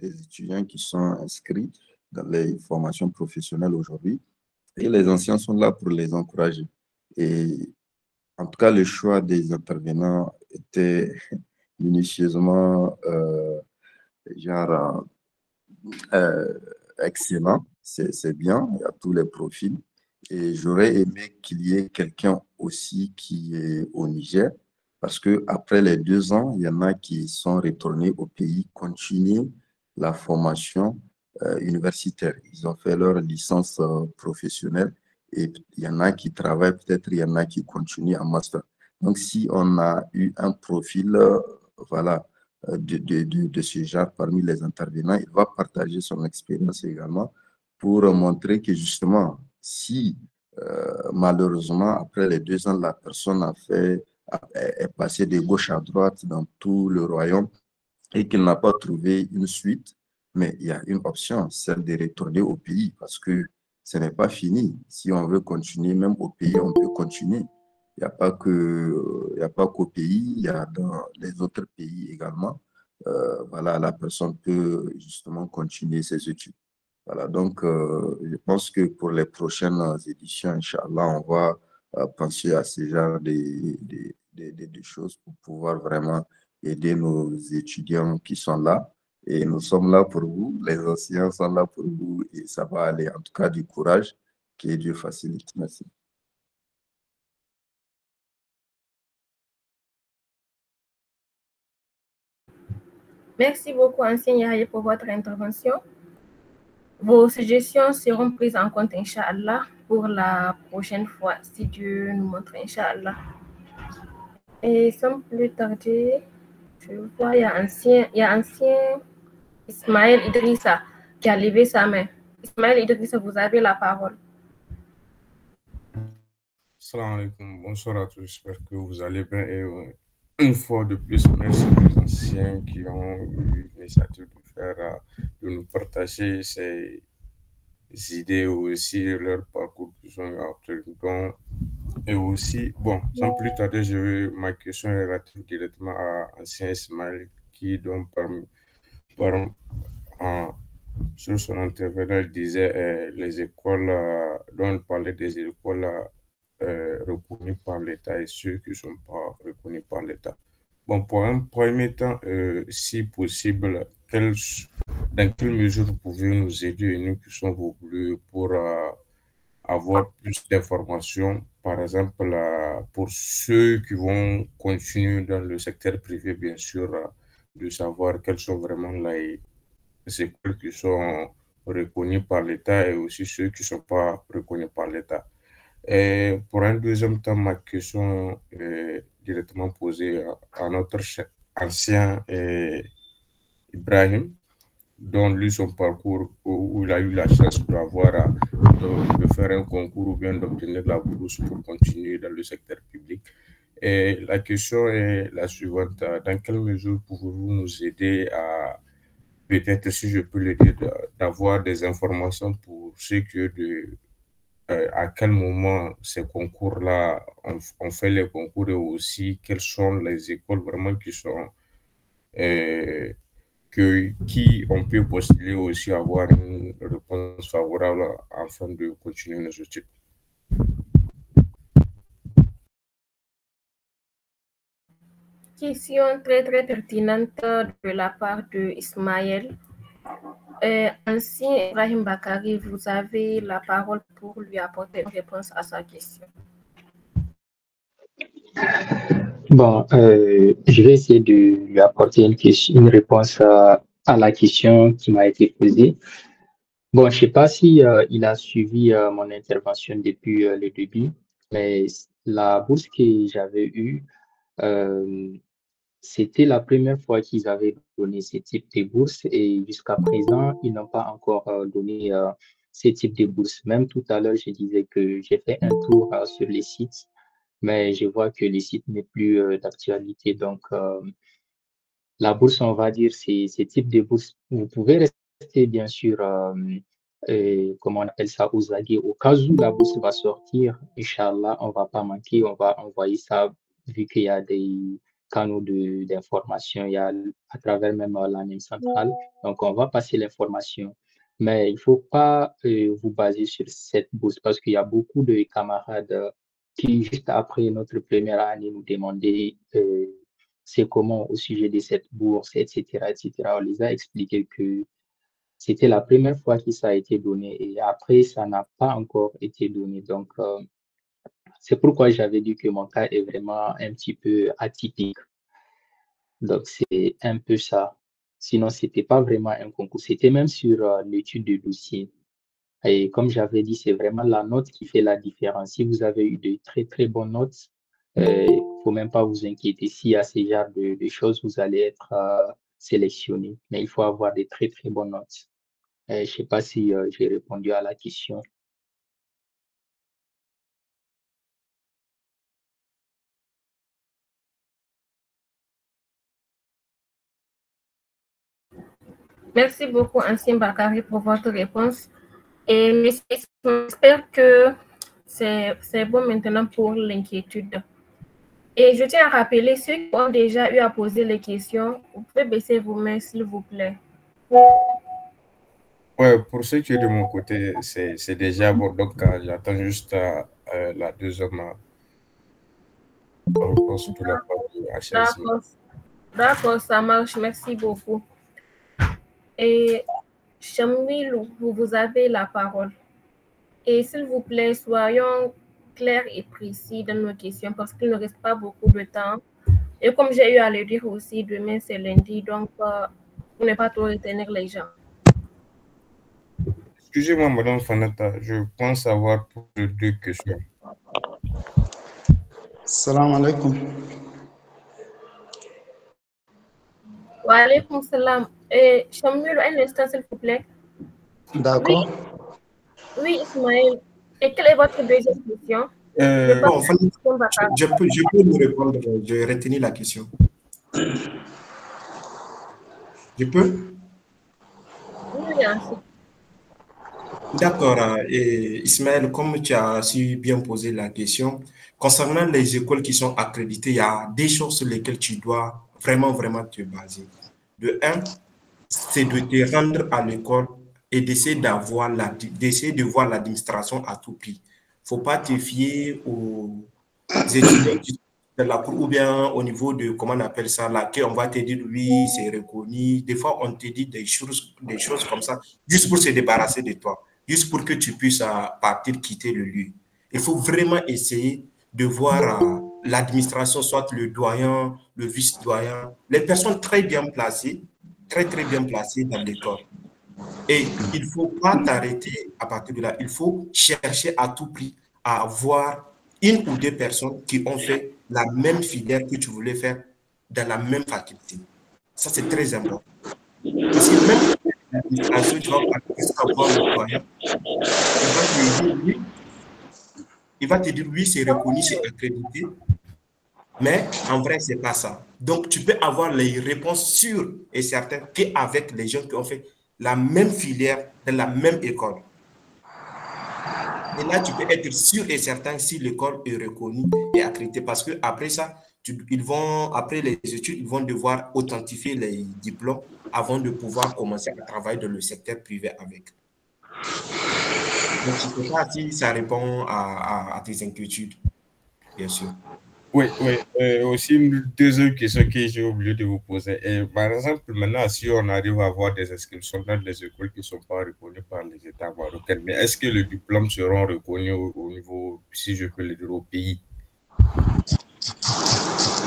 étudiants qui sont inscrits dans les formations professionnelles aujourd'hui. Et les anciens sont là pour les encourager. Et en tout cas, le choix des intervenants était minutieusement excellent. C'est bien, il y a tous les profils. Et j'aurais aimé qu'il y ait quelqu'un aussi qui est au Niger, parce qu'après les 2 ans, il y en a qui sont retournés au pays continuer la formation universitaire. Ils ont fait leur licence professionnelle et il y en a qui travaillent, peut-être il y en a qui continuent en master. Donc, si on a eu un profil, voilà, de ce genre parmi les intervenants, il va partager son expérience également pour montrer que justement, si malheureusement, après les 2 ans, la personne est passée de gauche à droite dans tout le royaume et qu'il n'a pas trouvé une suite, mais il y a une option, celle de retourner au pays parce que ce n'est pas fini. Si on veut continuer, même au pays, on peut continuer. Il n'y a pas qu'au pays, il y a dans les autres pays également. Voilà, la personne peut justement continuer ses études. Voilà, donc je pense que pour les prochaines éditions, Inch'Allah, on va penser à ce genre de choses pour pouvoir vraiment aider nos étudiants qui sont là. Et nous sommes là pour vous, les anciens sont là pour vous et ça va aller. En tout cas, du courage, que Dieu facilite. Merci. Merci beaucoup, ancien Yahya, pour votre intervention. Vos suggestions seront prises en compte, Inch'Allah, pour la prochaine fois, si Dieu nous montre, Inch'Allah. Et sans plus tarder, je vois, il y a ancien Ismaël Idrissa qui a levé sa main. Ismaël Idrissa, vous avez la parole. Salam alaikum, bonsoir à tous, j'espère que vous allez bien et une fois de plus, merci aux anciens qui ont eu l'initiative de nous partager ces idées aussi, leur parcours qu'ils ont obtenu. Et aussi, bon, sans plus tarder, ma question est relative directement à ancien Ismaël qui, donc, sur son intervenant, il disait les écoles, dont on parlait des écoles reconnus par l'État et ceux qui ne sont pas reconnus par l'État. Bon, pour un premier temps, si possible, dans quelle mesure vous pouvez nous aider, nous qui sommes voulus, pour avoir plus d'informations, par exemple, pour ceux qui vont continuer dans le secteur privé, bien sûr, de savoir quelles sont vraiment les écoles qui sont reconnues par l'État et aussi ceux qui ne sont pas reconnus par l'État. Et pour un deuxième temps, ma question est directement posée à notre ancien Ibrahim, dont lui, son parcours, où il a eu la chance de faire un concours ou bien d'obtenir la bourse pour continuer dans le secteur public. Et la question est la suivante. Dans quelle mesure pouvez-vous nous aider à, peut-être si je peux le dire, d'avoir des informations pour ce qui est de à quel moment ces concours-là, on fait les concours et aussi quelles sont les écoles vraiment qui sont qui on peut postuler aussi avoir une réponse favorable afin de continuer nos études. Question très pertinente de la part de Ismaël. Ancien Ibrahim Bakari, vous avez la parole pour lui apporter une réponse à sa question. Bon, je vais essayer de lui apporter une réponse à la question qui m'a été posée. Bon, je ne sais pas si il a suivi mon intervention depuis le début, mais la bourse que j'avais eue, c'était la première fois qu'ils avaient donné ce type de bourse et jusqu'à présent, ils n'ont pas encore donné ce type de bourse. Même tout à l'heure, je disais que j'ai fait un tour sur les sites, mais je vois que les sites n'est plus d'actualité. Donc, la bourse, on va dire, c'est ce type de bourse. Vous pouvez rester, bien sûr, comment on appelle ça, aux aguets. Au cas où la bourse va sortir, Inch'Allah, on ne va pas manquer, on va envoyer ça, vu qu'il y a des canaux d'information, il y a à travers même l'ANEM centrale. Donc, on va passer l'information. Mais il ne faut pas vous baser sur cette bourse parce qu'il y a beaucoup de camarades qui, juste après notre première année, nous demandaient c'est comment au sujet de cette bourse, etc., etc. On les a expliqué que c'était la première fois que ça a été donné et après, ça n'a pas encore été donné. Donc, c'est pourquoi j'avais dit que mon cas est vraiment un petit peu atypique. Donc, c'est un peu ça. Sinon, ce n'était pas vraiment un concours. C'était même sur l'étude de dossier. Et comme j'avais dit, c'est vraiment la note qui fait la différence. Si vous avez eu de très bonnes notes, il ne faut même pas vous inquiéter. S'il y a ce genre de choses, vous allez être sélectionné. Mais il faut avoir de très bonnes notes. Je ne sais pas si j'ai répondu à la question. Merci beaucoup, Ancien Bakari, pour votre réponse. Et j'espère que c'est bon maintenant pour l'inquiétude. Et je tiens à rappeler ceux qui ont déjà eu à poser les questions, vous pouvez baisser vos mains, s'il vous plaît. Ouais, pour ce qui est de mon côté, c'est déjà bon. Donc, j'attends juste la deuxième réponse de la part de HSI. D'accord, ça marche. Merci beaucoup. Et Chamilou, vous avez la parole. Et s'il vous plaît, soyons clairs et précis dans nos questions parce qu'il ne reste pas beaucoup de temps. Et comme j'ai eu à le dire aussi, demain c'est lundi, donc pour ne pas trop retenir les gens. Excusez-moi, Madame Fanata, je pense avoir posé 2 questions. Salam alaikum. Wa alaikum salam. Chamilou, un instant, s'il vous plaît. D'accord. Oui, Ismaël. Et quelle est votre deuxième question? Je peux nous répondre, je retenir la question. Je peux? Oui, merci. D'accord. Ismaël, comme tu as su bien poser la question, concernant les écoles qui sont accréditées, il y a des choses sur lesquelles tu dois vraiment te baser. De un, c'est de te rendre à l'école et d'essayer de voir l'administration à tout prix. Il ne faut pas te fier aux étudiants de la cour ou bien au niveau de, comment on appelle ça, là, qu'on va te dire, oui, c'est reconnu. Des fois, on te dit des choses comme ça, juste pour se débarrasser de toi. juste pour que tu puisses partir quitter le lieu. Il faut vraiment essayer de voir l'administration, soit le doyen, le vice-doyen, les personnes très bien placées dans l'école. Et il ne faut pas t'arrêter à partir de là. Il faut chercher à tout prix à avoir une ou deux personnes qui ont fait la même filière que tu voulais faire dans la même faculté. Ça, c'est très important. Parce que même l'administration, tu vas partir jusqu'à voir le doyen. Il va te dire oui, c'est reconnu, c'est accrédité. Mais en vrai, ce n'est pas ça. Donc, tu peux avoir les réponses sûres et certaines qu'avec les gens qui ont fait la même filière dans la même école. Et là, tu peux être sûr et certain si l'école est reconnue et accréditée. Parce qu'après ça, après les études, ils vont devoir authentifier les diplômes avant de pouvoir commencer à travailler dans le secteur privé avec. Donc, je ne sais pas si ça répond à tes inquiétudes, bien sûr. Oui, oui. Aussi, une deuxième question que j'ai oublié de vous poser. Et, par exemple, maintenant, si on arrive à avoir des inscriptions dans les écoles qui ne sont pas reconnues par les États marocains, mais est-ce que les diplômes seront reconnus au niveau, si je peux le dire, au pays?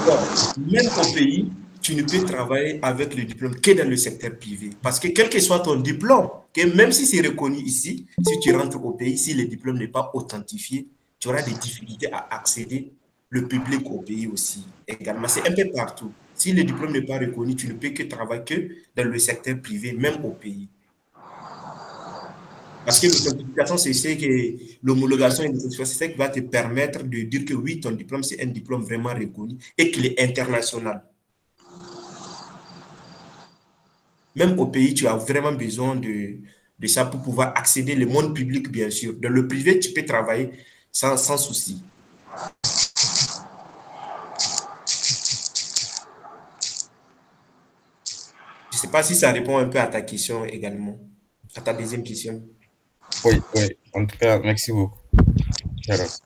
Bon, même au pays, tu ne peux travailler avec le diplôme que dans le secteur privé. Parce que quel que soit ton diplôme, même si c'est reconnu ici, si tu rentres au pays, si le diplôme n'est pas authentifié, tu auras des difficultés à accéder le public au pays aussi également. C'est un peu partout. Si le diplôme n'est pas reconnu, tu ne peux que travailler que dans le secteur privé, même au pays. Parce que l'authentification, c'est ce que l'homologation et c'est ce qui va te permettre de dire que oui, ton diplôme, c'est un diplôme vraiment reconnu et qu'il est international. Même au pays, tu as vraiment besoin de ça pour pouvoir accéder au monde public, bien sûr. Dans le privé, tu peux travailler sans souci. Je ne sais pas si ça répond un peu à ta question également, à ta deuxième question. Oui, oui. En tout cas, merci beaucoup. Merci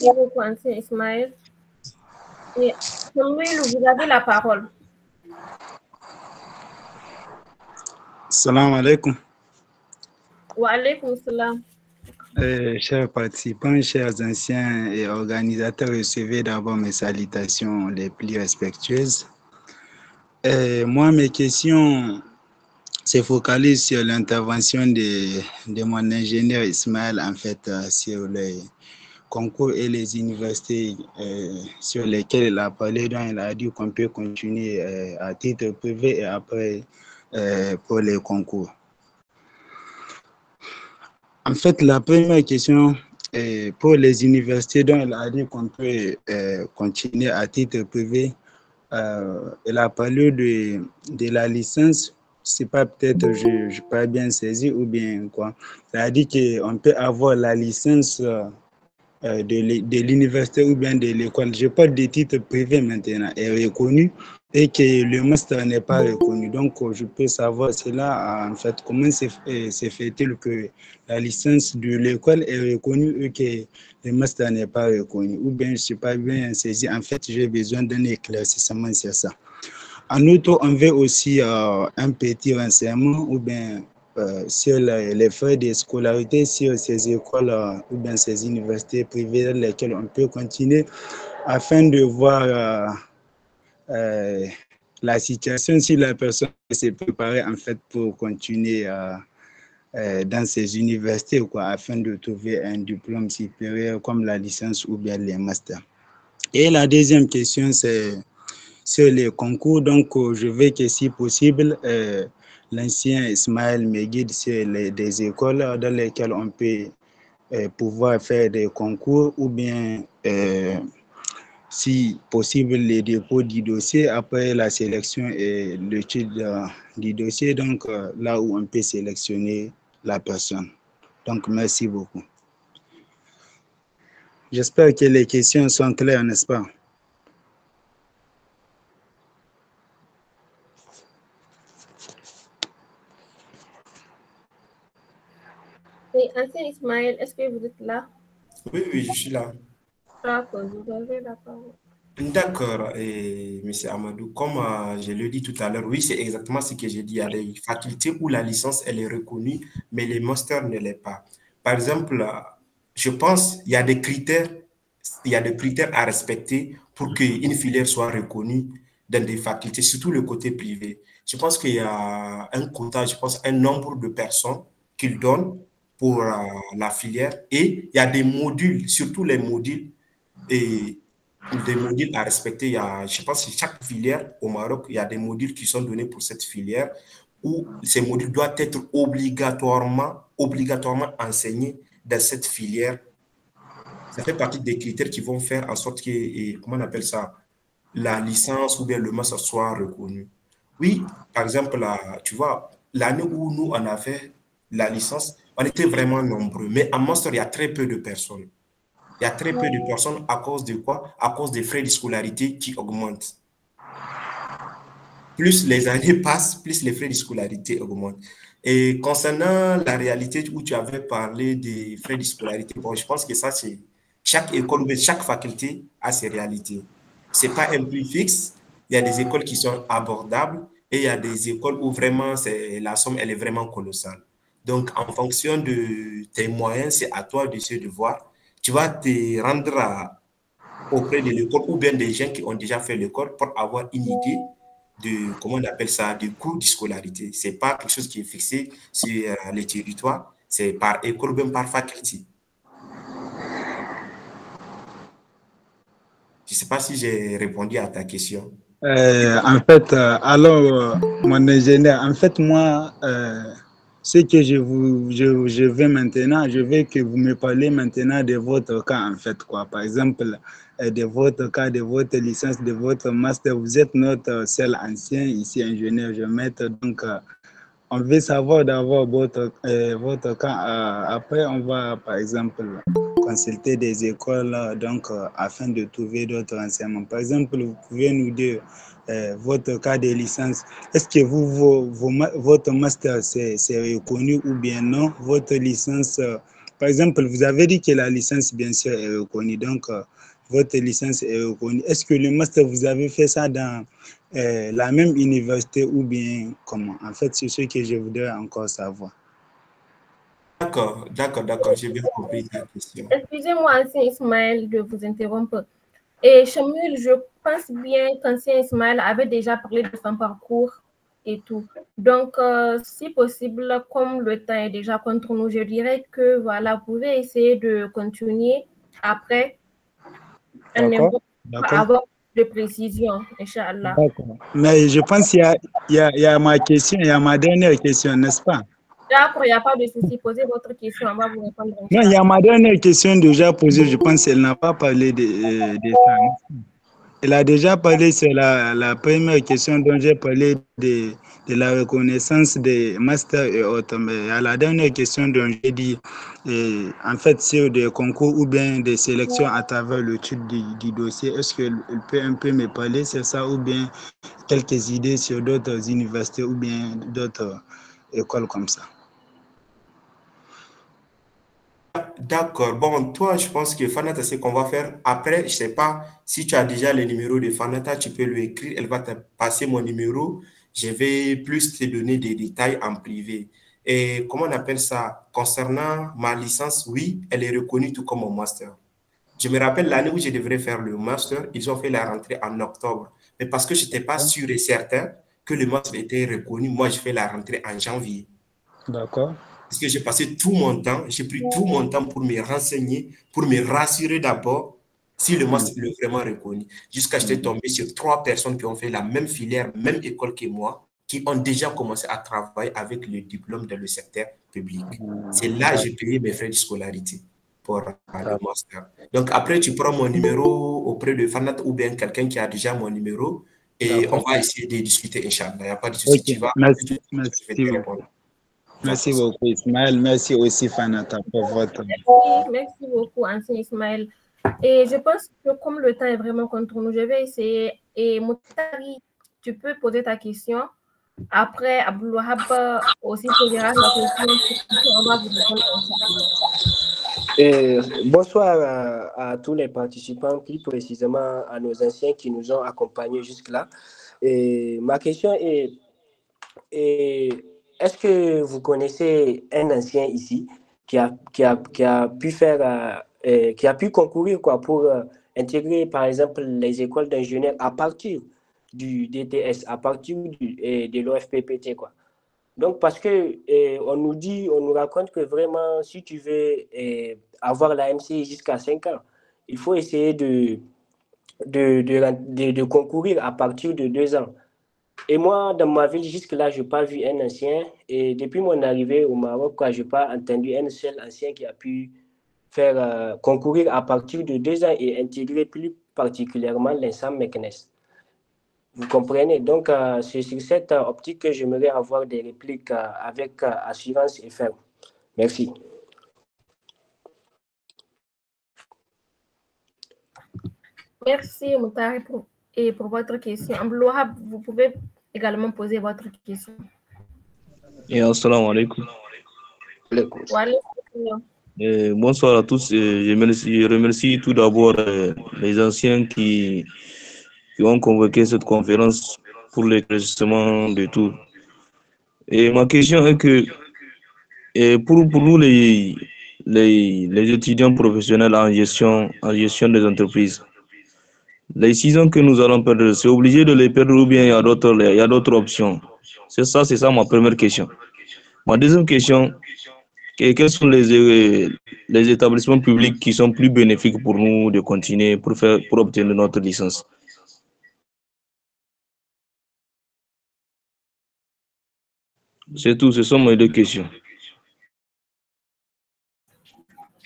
beaucoup, ancien Ismaël. Et Samuel, vous avez la parole. Salam alaikum. Wa alaikum salam. Chers participants, chers anciens et organisateurs, recevez d'abord mes salutations les plus respectueuses. Moi, mes questions se focalisent sur l'intervention de mon ingénieur Ismaël, en fait, sur les concours et les universités sur lesquels il a parlé, dont il a dit qu'on peut continuer à titre privé et après pour les concours. En fait, la première question pour les universités dont il a dit qu'on peut continuer à titre privé, il a parlé de la licence. C'est pas peut-être je n'ai pas bien saisi ou bien quoi. Il a dit qu'on peut avoir la licence de l'université ou bien de l'école. Je parle des titres privés maintenant est reconnu et que le master n'est pas reconnu. Donc, je peux savoir cela, en fait, comment se fait-il que la licence de l'école est reconnue et que le master n'est pas reconnu? Ou bien, je ne suis pas bien saisi. En fait, j'ai besoin d'un éclaircissement sur ça. En outre, on veut aussi un petit renseignement ou bien sur les frais de scolarité sur ces écoles ou bien ces universités privées dans lesquelles on peut continuer afin de voir la situation si la personne s'est préparée en fait pour continuer dans ces universités quoi, afin de trouver un diplôme supérieur comme la licence ou bien les masters. Et la deuxième question, c'est sur les concours. Donc, je veux que si possible, l'ancien Ismaël me guide sur des écoles dans lesquelles on peut pouvoir faire des concours ou bien, si possible, les dépôts du dossier après la sélection et l'étude du dossier, donc là où on peut sélectionner la personne. Donc, merci beaucoup. J'espère que les questions sont claires, n'est-ce pas? Et ancien Ismaël, est-ce que vous êtes là? Oui, oui, je suis là. D'accord, vous avez la parole. D'accord, Monsieur Amadou, comme je l'ai dit tout à l'heure, oui, c'est exactement ce que j'ai dit. Il y a des facultés où la licence, elle est reconnue, mais les masters ne l'est pas. Par exemple, je pense qu'il y a des critères, à respecter pour qu'une filière soit reconnue dans des facultés, surtout le côté privé. Je pense qu'il y a un quota, je pense un nombre de personnes qu'ils donnent pour la filière et il y a des modules, surtout les modules et des modules à respecter. Il y a, je pense que chaque filière au Maroc, il y a des modules qui sont donnés pour cette filière où ces modules doivent être obligatoirement enseignés dans cette filière. Ça fait partie des critères qui vont faire en sorte que, comment on appelle ça, la licence ou bien le master soit reconnu. Oui, par exemple, tu vois, l'année où nous, on avait la licence, on était vraiment nombreux. Mais en master, il y a très peu de personnes. Il y a très peu de personnes à cause de quoi? À cause des frais de scolarité qui augmentent. Plus les années passent, plus les frais de scolarité augmentent. Et concernant la réalité où tu avais parlé des frais de scolarité, bon, je pense que ça, c'est chaque école, chaque faculté a ses réalités. Ce n'est pas un prix fixe. Il y a des écoles qui sont abordables et il y a des écoles où vraiment la somme, elle est vraiment colossale. Donc, en fonction de tes moyens, c'est à toi de voir. Tu vas te rendre auprès de l'école ou bien des gens qui ont déjà fait l'école pour avoir une idée de, comment on appelle ça, du coût de scolarité. Ce n'est pas quelque chose qui est fixé sur les territoires, c'est par école ou bien par faculté. Je ne sais pas si j'ai répondu à ta question. En fait, alors, mon ingénieur, en fait, moi, ce que je veux maintenant, je veux que vous me parlez maintenant de votre cas, en fait, quoi. Par exemple, de votre cas, de votre licence, de votre master. Vous êtes notre seul ancien ici, ingénieur géomètre. Donc, on veut savoir d'abord votre cas. Après, on va, par exemple, consulter des écoles donc, afin de trouver d'autres renseignements. Par exemple, vous pouvez nous dire votre cas de licence. Est-ce que votre master, c'est reconnu ou bien non? Votre licence, par exemple, vous avez dit que la licence, bien sûr, est reconnue. Donc, votre licence est reconnue. Est-ce que le master, vous avez fait ça dans la même université ou bien comment? En fait, c'est ce que je voudrais encore savoir. D'accord, j'ai bien compris ta question. Excusez-moi, Ancien Ismaël, de vous interrompre. Et Chamuel, je pense bien qu'Ancien Ismaël avait déjà parlé de son parcours et tout. Donc, si possible, comme le temps est déjà contre nous, je dirais que voilà, vous pouvez essayer de continuer après avoir de précision, Inch'Allah. D'accord. Mais je pense qu'il y a ma question, il y a ma dernière question, n'est-ce pas? D'accord, il n'y a pas de souci. Posez votre question, on va vous répondre. Non, il y a ma dernière question déjà posée. Je pense qu'elle n'a pas parlé des femmes. Elle a déjà parlé sur la première question dont j'ai parlé de la reconnaissance des masters et autres. Mais à la dernière question dont j'ai dit, en fait, sur des concours ou bien des sélections à travers le type du dossier, est-ce qu'elle peut un peu me parler sur ça ou bien quelques idées sur d'autres universités ou bien d'autres écoles comme ça? D'accord. Bon, toi, je pense que Fanata, c'est qu'on va faire après. Je ne sais pas si tu as déjà le numéro de Fanata, tu peux lui écrire. Elle va te passer mon numéro. Je vais plus te donner des détails en privé. Et comment on appelle ça? Concernant ma licence, oui, elle est reconnue tout comme mon master. Je me rappelle l'année où je devrais faire le master, ils ont fait la rentrée en octobre. Mais parce que je n'étais pas sûr et certain que le master était reconnu, moi, je fais la rentrée en janvier. D'accord. Parce que j'ai passé tout mon temps, j'ai pris tout mon temps pour me renseigner, pour me rassurer d'abord si le master est vraiment reconnu. Jusqu'à ce que j'étais tombé sur 3 personnes qui ont fait la même filière, même école que moi, qui ont déjà commencé à travailler avec le diplôme dans le secteur public. C'est là que j'ai payé mes frais de scolarité pour le master. Donc après, tu prends mon numéro auprès de Fanat ou bien quelqu'un qui a déjà mon numéro et on va essayer de discuter, Inch'Allah. Il n'y a pas de souci. Okay. Merci beaucoup, Ismaël. Merci aussi, Fanata, pour votre... Merci beaucoup, Ancien Ismaël. Et je pense que comme le temps est vraiment contre nous, je vais essayer. Et Moutari, tu peux poser ta question. Après, Abdoulouahab aussi posera sa question. On va vous répondre. Bonsoir à tous les participants, plus précisément à nos anciens qui nous ont accompagnés jusque-là. Ma question est, est-ce que vous connaissez un ancien ici qui a pu faire, qui a pu concourir pour intégrer par exemple les écoles d'ingénieurs à partir du DTS, à partir de l'OFPPT quoi. Donc, parce que on nous raconte que vraiment, si tu veux avoir la MCI jusqu'à 5 ans, il faut essayer de concourir à partir de 2 ans. Et moi, dans ma ville, jusque-là, je n'ai pas vu un ancien. Et depuis mon arrivée au Maroc, je n'ai pas entendu un seul ancien qui a pu faire concourir à partir de 2 ans et intégrer plus particulièrement l'ensemble Meknes. Vous comprenez? Donc, c'est sur cette optique que j'aimerais avoir des répliques avec assurance et ferme. Merci. Merci, Moutar, pour votre question. Abdoulouahab, vous pouvez également poser votre question. Assalamu alaikum. Bonsoir à tous. Je remercie tout d'abord les anciens qui ont convoqué cette conférence pour l'éclaircissement de tout. Et ma question est que pour nous, les étudiants professionnels en gestion des entreprises, les 6 ans que nous allons perdre, c'est obligé de les perdre ou bien il y a d'autres options? C'est ça ma première question. Ma deuxième question, quels sont les établissements publics qui sont plus bénéfiques pour nous de continuer pour obtenir notre licence? C'est tout, ce sont mes 2 questions.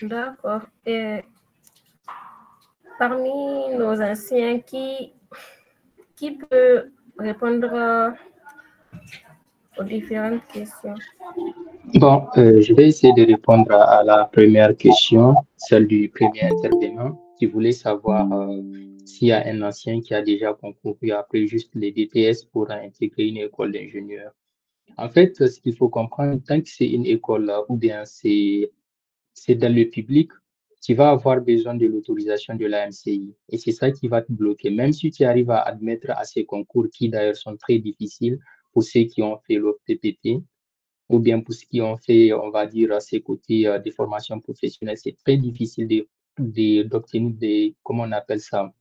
D'accord. Parmi nos anciens, qui peut répondre aux différentes questions? Bon, je vais essayer de répondre à la première question, celle du premier intervenant, qui voulait savoir s'il y a un ancien qui a déjà concouru après juste les DTS pour intégrer une école d'ingénieur. En fait, ce qu'il faut comprendre, tant que c'est une école ou bien c'est dans le public, tu vas avoir besoin de l'autorisation de la MCI. Et c'est ça qui va te bloquer. Même si tu arrives à admettre à ces concours qui d'ailleurs sont très difficiles pour ceux qui ont fait l'OPPT, ou bien pour ceux qui ont fait, on va dire, à ces côtés des formations professionnelles, c'est très difficile d'obtenir comment on appelle ça,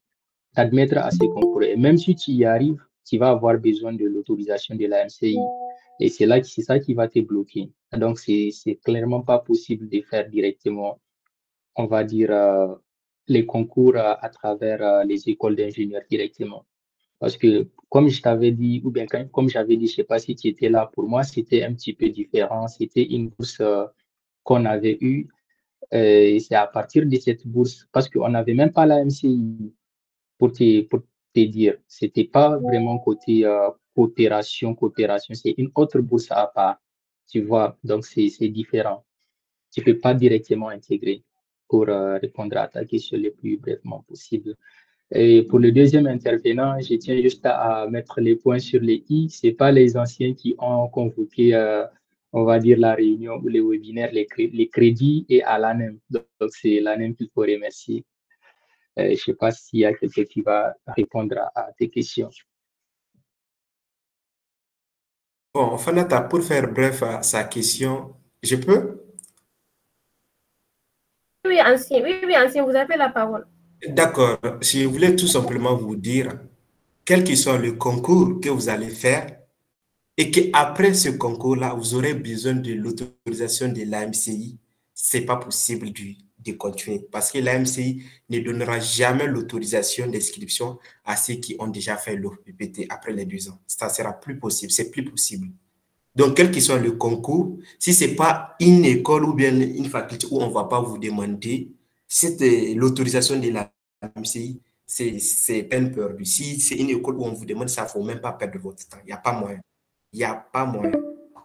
d'admettre à ces concours. Et même si tu y arrives, tu vas avoir besoin de l'autorisation de la MCI. Et c'est ça qui va te bloquer. Donc, c'est clairement pas possible de faire directement, on va dire, les concours à travers les écoles d'ingénieurs directement. Parce que, comme je t'avais dit, ou bien comme j'avais dit, je ne sais pas si tu étais là, pour moi, c'était un petit peu différent. C'était une bourse qu'on avait eue. Et c'est à partir de cette bourse, parce qu'on n'avait même pas la MCI, pour te dire. Ce n'était pas vraiment côté coopération, c'est une autre bourse à part. Tu vois, donc c'est différent. Tu ne peux pas directement intégrer pour répondre à ta question le plus brièvement possible. Et pour le deuxième intervenant, je tiens juste à mettre les points sur les i. Ce n'est pas les anciens qui ont convoqué, on va dire, la réunion ou les webinaires, les crédits et à l'ANEM. Donc, c'est l'ANEM qu'il faut remercier. Je ne sais pas s'il y a quelqu'un qui va répondre à tes questions. Bon, Fanata, pour faire bref à sa question, je peux? Oui, ancien, vous avez la parole. D'accord. Je voulais tout simplement vous dire, quel que soit le concours que vous allez faire, et qu'après ce concours-là, vous aurez besoin de l'autorisation de l'AMCI, ce n'est pas possible de continuer. Parce que l'AMCI ne donnera jamais l'autorisation d'inscription à ceux qui ont déjà fait l'OPPT après les 2 ans. Ça ne sera plus possible, c'est plus possible. Donc, quel que soit le concours, si ce n'est pas une école ou bien une faculté où on ne va pas vous demander l'autorisation de l'AMCI, c'est peine perdue. Si c'est une école où on vous demande ça, il ne faut même pas perdre votre temps. Il n'y a pas moyen. Il n'y a pas moyen,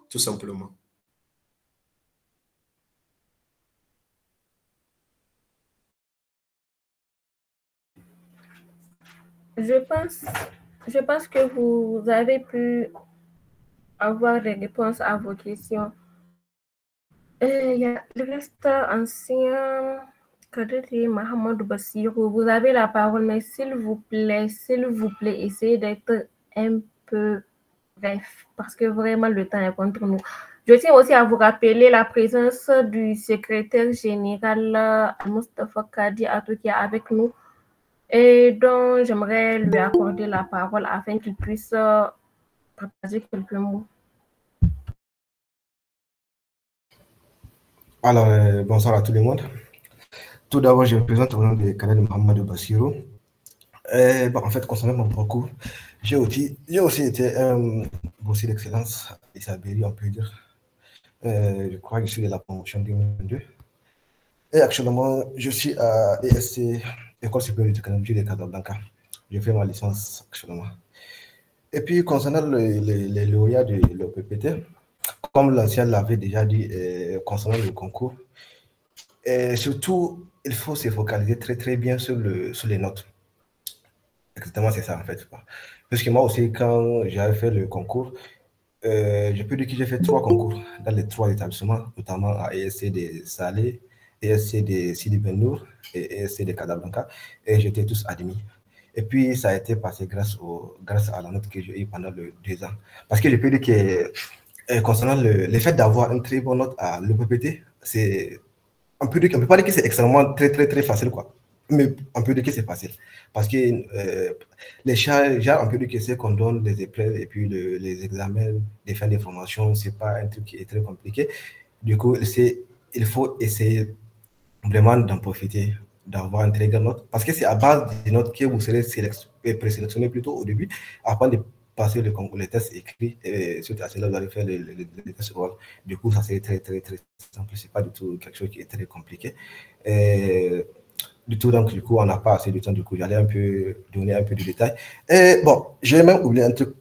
tout simplement. Je pense que vous avez pu avoir des réponses à vos questions. Il y a le reste ancien, Kadri Mahamadou Bassirou. Vous avez la parole, mais s'il vous plaît, essayez d'être un peu bref, parce que vraiment le temps est contre nous. Je tiens aussi à vous rappeler la présence du secrétaire général Moustapha Kadi Atou qui est avec nous et dont j'aimerais lui accorder la parole afin qu'il puisse partager quelques mots. Alors, bonsoir à tout le monde. Tout d'abord, je me présente au nom de Kanel Mohamed Bassirou. En fait, concernant mon parcours, j'ai aussi été un boursier d'excellence à Isabéry, on peut dire. Je crois que je suis de la promotion 2022. Et actuellement, je suis à ESC, École supérieure de technologie de Casablanca. Je fais ma licence actuellement. Et puis, concernant les lauréats de l'OPPT, comme l'ancien l'avait déjà dit concernant le concours, surtout, il faut se focaliser très bien sur les notes. Exactement, c'est ça en fait. Parce que moi aussi, quand j'avais fait le concours, je peux dire que j'ai fait 3 concours dans les 3 établissements, notamment à ESC de Salé, ESC de Sidi Benour et ESC de Casablanca, et j'étais tous admis. Et puis, ça a été passé grâce à la note que j'ai eue pendant les 2 ans. Parce que je peux dire que concernant le fait d'avoir une très bonne note à l'OPPT, on peut pas dire que c'est extrêmement très facile, quoi. Mais on peut dire que c'est facile. Parce que les charges, on peut dire que c'est qu'on donne des épreuves et puis les examens des fins de formation, c'est pas un truc qui est très compliqué. Du coup, il faut essayer vraiment d'en profiter, d'avoir une très grande note. Parce que c'est à base des notes que vous serez présélectionné plutôt au début, avant de passer les tests écrits. Et suite à cela, vous allez faire les tests oraux. Du coup, ça c'est très simple. C'est pas du tout quelque chose qui est très compliqué. Du tout, donc du coup, on n'a pas assez de temps. Du coup, j'allais donner un peu de détails. Et bon, j'ai même oublié un truc.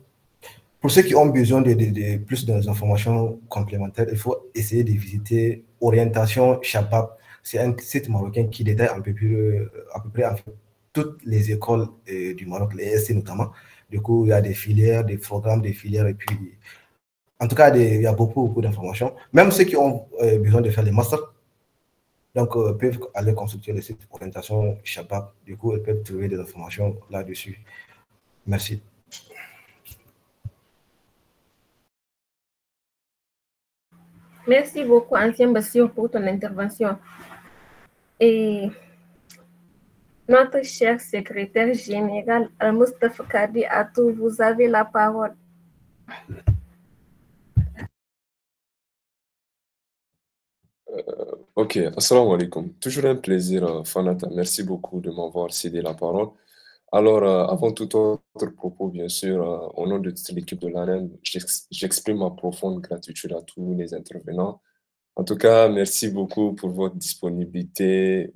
Pour ceux qui ont besoin de plus d'informations complémentaires, il faut essayer de visiter Orientation Shabab. C'est un site marocain qui détaille à peu près toutes les écoles du Maroc, les ESC notamment. Du coup, il y a des filières, des programmes, des filières, et puis, en tout cas, il y a beaucoup d'informations. Même ceux qui ont besoin de faire les masters, donc, peuvent aller consulter le site Orientation Shabab. Du coup, ils peuvent trouver des informations là-dessus. Merci. Merci beaucoup, ancien Bassirou, pour ton intervention. Et notre cher secrétaire général, Moustapha Kadi Atou, vous avez la parole. Ok, assalamu alaikum. Toujours un plaisir, Fanata. Merci beaucoup de m'avoir cédé la parole. Alors, avant tout autre propos, bien sûr, au nom de toute l'équipe de l'ANEM, j'exprime ma profonde gratitude à tous les intervenants. En tout cas, merci beaucoup pour votre disponibilité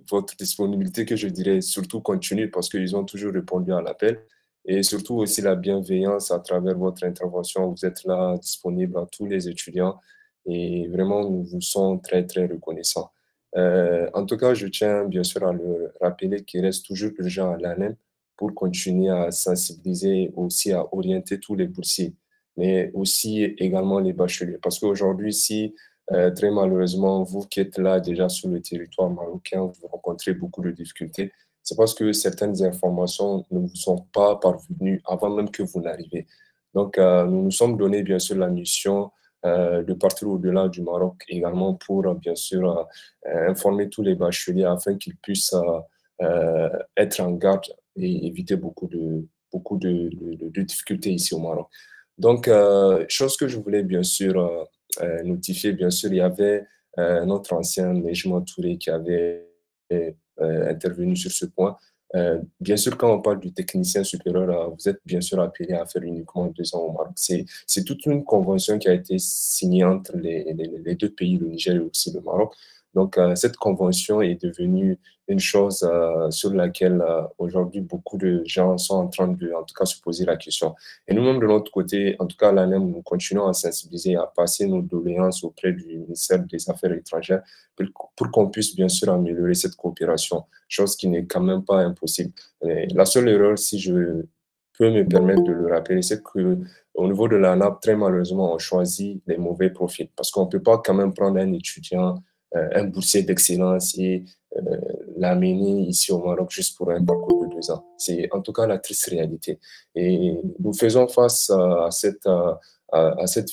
que je dirais surtout continue parce qu'ils ont toujours répondu à l'appel et surtout aussi la bienveillance à travers votre intervention. Vous êtes là disponible à tous les étudiants et vraiment, nous vous sommes très reconnaissants. En tout cas, je tiens bien sûr à le rappeler qu'il reste toujours urgent à l'ANEM pour continuer à sensibiliser, aussi à orienter tous les boursiers, mais aussi également les bacheliers. Parce qu'aujourd'hui, si très malheureusement, vous qui êtes là déjà sur le territoire marocain, vous rencontrez beaucoup de difficultés, c'est parce que certaines informations ne vous sont pas parvenues avant même que vous n'arrivez. Donc, nous nous sommes donné bien sûr la mission de partir au-delà du Maroc également pour bien sûr informer tous les bacheliers afin qu'ils puissent être en garde et éviter beaucoup de difficultés ici au Maroc. Donc, chose que je voulais bien sûr notifier, bien sûr, il y avait notre ancien Nejma Touré qui avait intervenu sur ce point. Bien sûr, quand on parle du technicien supérieur, vous êtes bien sûr appelé à faire uniquement 2 ans au Maroc. C'est toute une convention qui a été signée entre les 2 pays, le Niger et aussi le Maroc. Donc, cette convention est devenue une chose sur laquelle aujourd'hui beaucoup de gens sont en train de, en tout cas, se poser la question. Et nous-mêmes, de notre côté, en tout cas, l'ANEM, nous continuons à sensibiliser, à passer nos doléances auprès du ministère des Affaires étrangères pour qu'on puisse, bien sûr, améliorer cette coopération, chose qui n'est quand même pas impossible. Et la seule erreur, si je peux me permettre de le rappeler, c'est qu'au niveau de la NAP, très malheureusement, on choisit les mauvais profils parce qu'on ne peut pas quand même prendre un étudiant, un boursier d'excellence et l'amener ici au Maroc juste pour un parcours de 2 ans. C'est en tout cas la triste réalité. Et nous faisons face à cette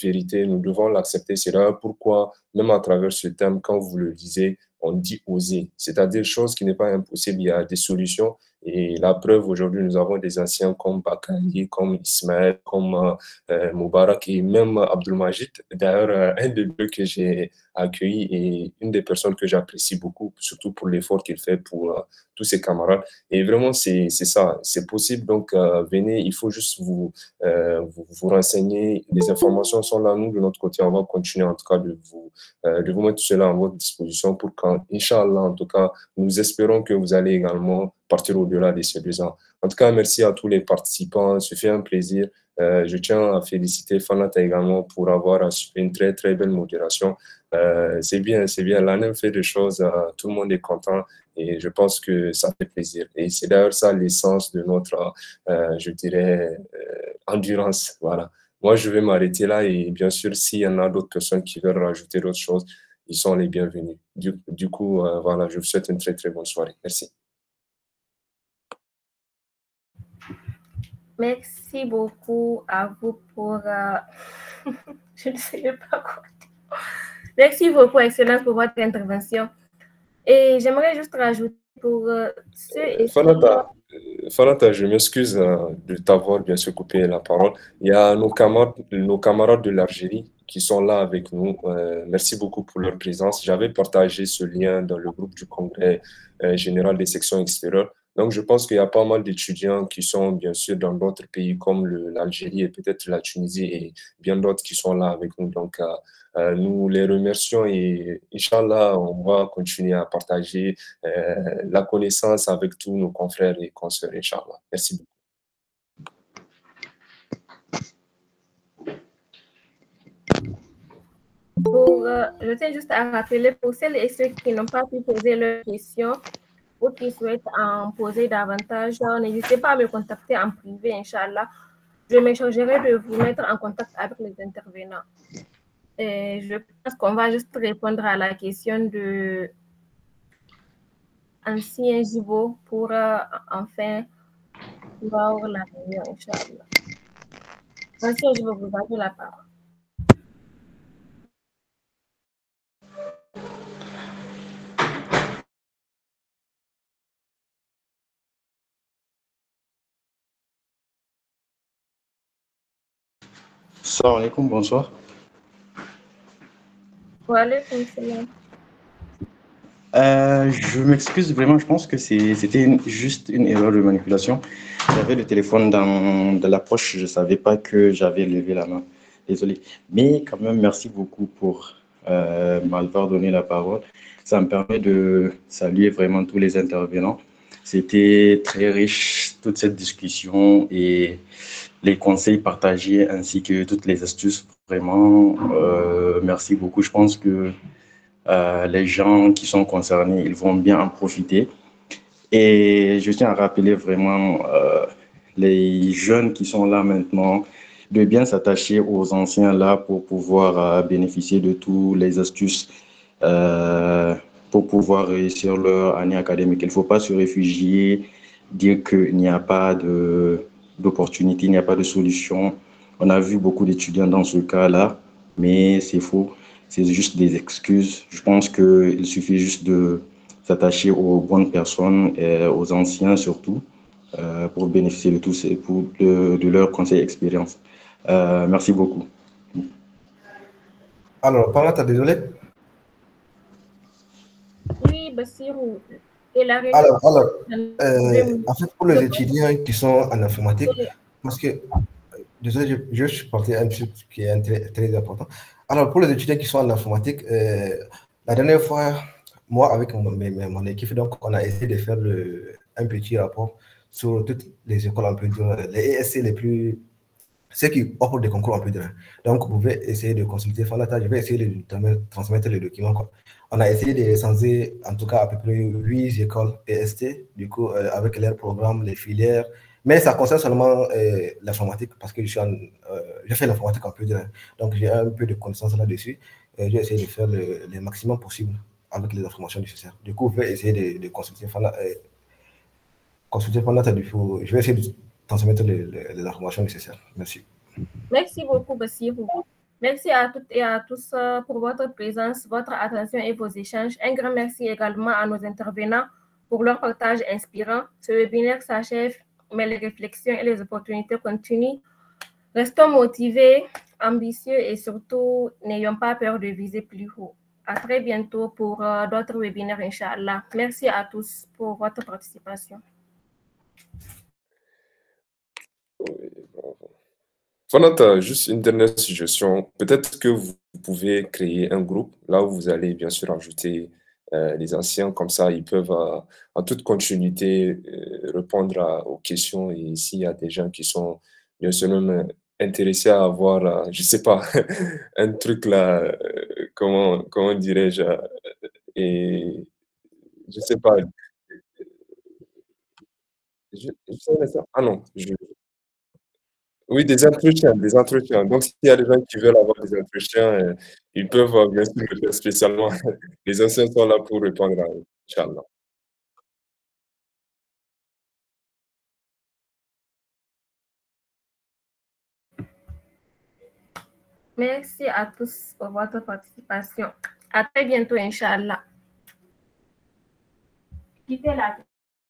vérité, nous devons l'accepter. C'est là pourquoi, même à travers ce thème, quand vous le lisez, on dit oser, c'est-à-dire chose qui n'est pas impossible, il y a des solutions. Et la preuve, aujourd'hui, nous avons des anciens comme Bakari, comme Ismaël, comme Moubarak et même Abdelmajid. D'ailleurs, un des deux que j'ai accueilli et une des personnes que j'apprécie beaucoup, surtout pour l'effort qu'il fait pour tous ses camarades. Et vraiment, c'est ça, c'est possible. Donc, venez, il faut juste vous renseigner. Les informations sont là, nous, de notre côté, on va continuer en tout cas de vous mettre cela à votre disposition pour quand, Inch'Allah, en tout cas, nous espérons que vous allez également partir au-delà de ces 2 ans. En tout cas, merci à tous les participants, ce fait un plaisir. Je tiens à féliciter Fanata également pour avoir assuré une très, très belle modération. C'est bien, l'ANEM fait des choses, tout le monde est content et je pense que ça fait plaisir. Et c'est d'ailleurs ça l'essence de notre, je dirais, endurance. Voilà. Moi, je vais m'arrêter là et bien sûr, s'il y en a d'autres personnes qui veulent rajouter d'autres choses, ils sont les bienvenus. Du coup, voilà, je vous souhaite une très, très bonne soirée. Merci. Merci beaucoup à vous pour... je ne sais pas quoi dire. Merci beaucoup, Excellence, pour votre intervention. Et j'aimerais juste rajouter pour ceux et Fanata, je m'excuse de t'avoir bien sûr coupé la parole. Il y a nos camarades de l'Algérie qui sont là avec nous. Merci beaucoup pour leur présence. J'avais partagé ce lien dans le groupe du Congrès général des sections extérieures. Donc, je pense qu'il y a pas mal d'étudiants qui sont bien sûr dans d'autres pays comme l'Algérie et peut-être la Tunisie et bien d'autres qui sont là avec nous. Donc, nous les remercions et Inch'Allah, on va continuer à partager la connaissance avec tous nos confrères et consoeurs, Inch'Allah. Merci beaucoup. Je tiens juste à rappeler pour celles et ceux qui n'ont pas pu poser leurs questions ou qui souhaitent en poser davantage, n'hésitez pas à me contacter en privé, Inch'Allah. Je m'échangerai de vous mettre en contact avec les intervenants. Et je pense qu'on va juste répondre à la question de Ancien Jibo pour enfin voir la réunion, Inch'Allah. Ancien Jibo, vous avez la parole. Salam alaikum, bonsoir. Wa alaykoum salam. Je m'excuse vraiment, je pense que c'était juste une erreur de manipulation. J'avais le téléphone dans la poche, je ne savais pas que j'avais levé la main. Désolé. Mais quand même, merci beaucoup pour m'avoir donné la parole. Ça me permet de saluer vraiment tous les intervenants. C'était très riche, toute cette discussion et les conseils partagés ainsi que toutes les astuces. Vraiment, merci beaucoup. Je pense que les gens qui sont concernés, ils vont bien en profiter. Et je tiens à rappeler vraiment les jeunes qui sont là maintenant de bien s'attacher aux anciens là pour pouvoir bénéficier de toutes les astuces pour pouvoir réussir leur année académique. Il ne faut pas se réfugier, dire qu'il n'y a pas d'opportunité, il n'y a pas de solution. On a vu beaucoup d'étudiants dans ce cas-là, mais c'est faux. C'est juste des excuses. Je pense qu'il suffit juste de s'attacher aux bonnes personnes, et aux anciens surtout, pour bénéficier de tous ces, de leurs conseils et expériences. Merci beaucoup. Alors, Panata, désolé. Oui, Bassirou. Et la en fait, pour les étudiants qui sont en informatique, parce que, désolé, je suis parti un truc qui est très important. Alors, pour les étudiants qui sont en informatique, la dernière fois, moi, avec mon équipe, donc, on a essayé de faire un petit rapport sur toutes les écoles, on peut dire, les ESC les plus... ceux qui offrent des concours, on peut dire. Donc, vous pouvez essayer de consulter Fanata, je vais essayer de transmettre les documents, quoi. On a essayé de recenser, en tout cas, à peu près 8 écoles EST, du coup, avec leurs programmes, les filières, Mais ça concerne seulement l'informatique parce que j'ai fait l'informatique en plus, donc j'ai un peu de connaissances là-dessus. J'ai essayé de faire le maximum possible avec les informations nécessaires. Du coup, je vais essayer de consulter Fanat. Je vais essayer de transmettre les informations nécessaires. Merci. Merci beaucoup, Bassirou. Merci à toutes et à tous pour votre présence, votre attention et vos échanges. Un grand merci également à nos intervenants pour leur partage inspirant. Ce webinaire s'achève, mais les réflexions et les opportunités continuent. Restons motivés, ambitieux et surtout, n'ayons pas peur de viser plus haut. À très bientôt pour d'autres webinaires, Inch'Allah. Merci à tous pour votre participation. Fanat, juste une dernière suggestion. Peut-être que vous pouvez créer un groupe là où vous allez bien sûr ajouter les anciens, comme ça ils peuvent en toute continuité répondre aux questions. Et s'il y a des gens qui sont bien sûr même intéressés à avoir, je ne sais pas, un truc là, comment dirais-je, et je ne sais pas. Ah non, oui, des entretiens, des entretiens. Donc, s'il y a des gens qui veulent avoir des entretiens, ils peuvent bien sûr le faire spécialement. Les anciens sont là pour répondre à eux, Inch'Allah. Merci à tous pour votre participation. À très bientôt, Inch'Allah. Quittez la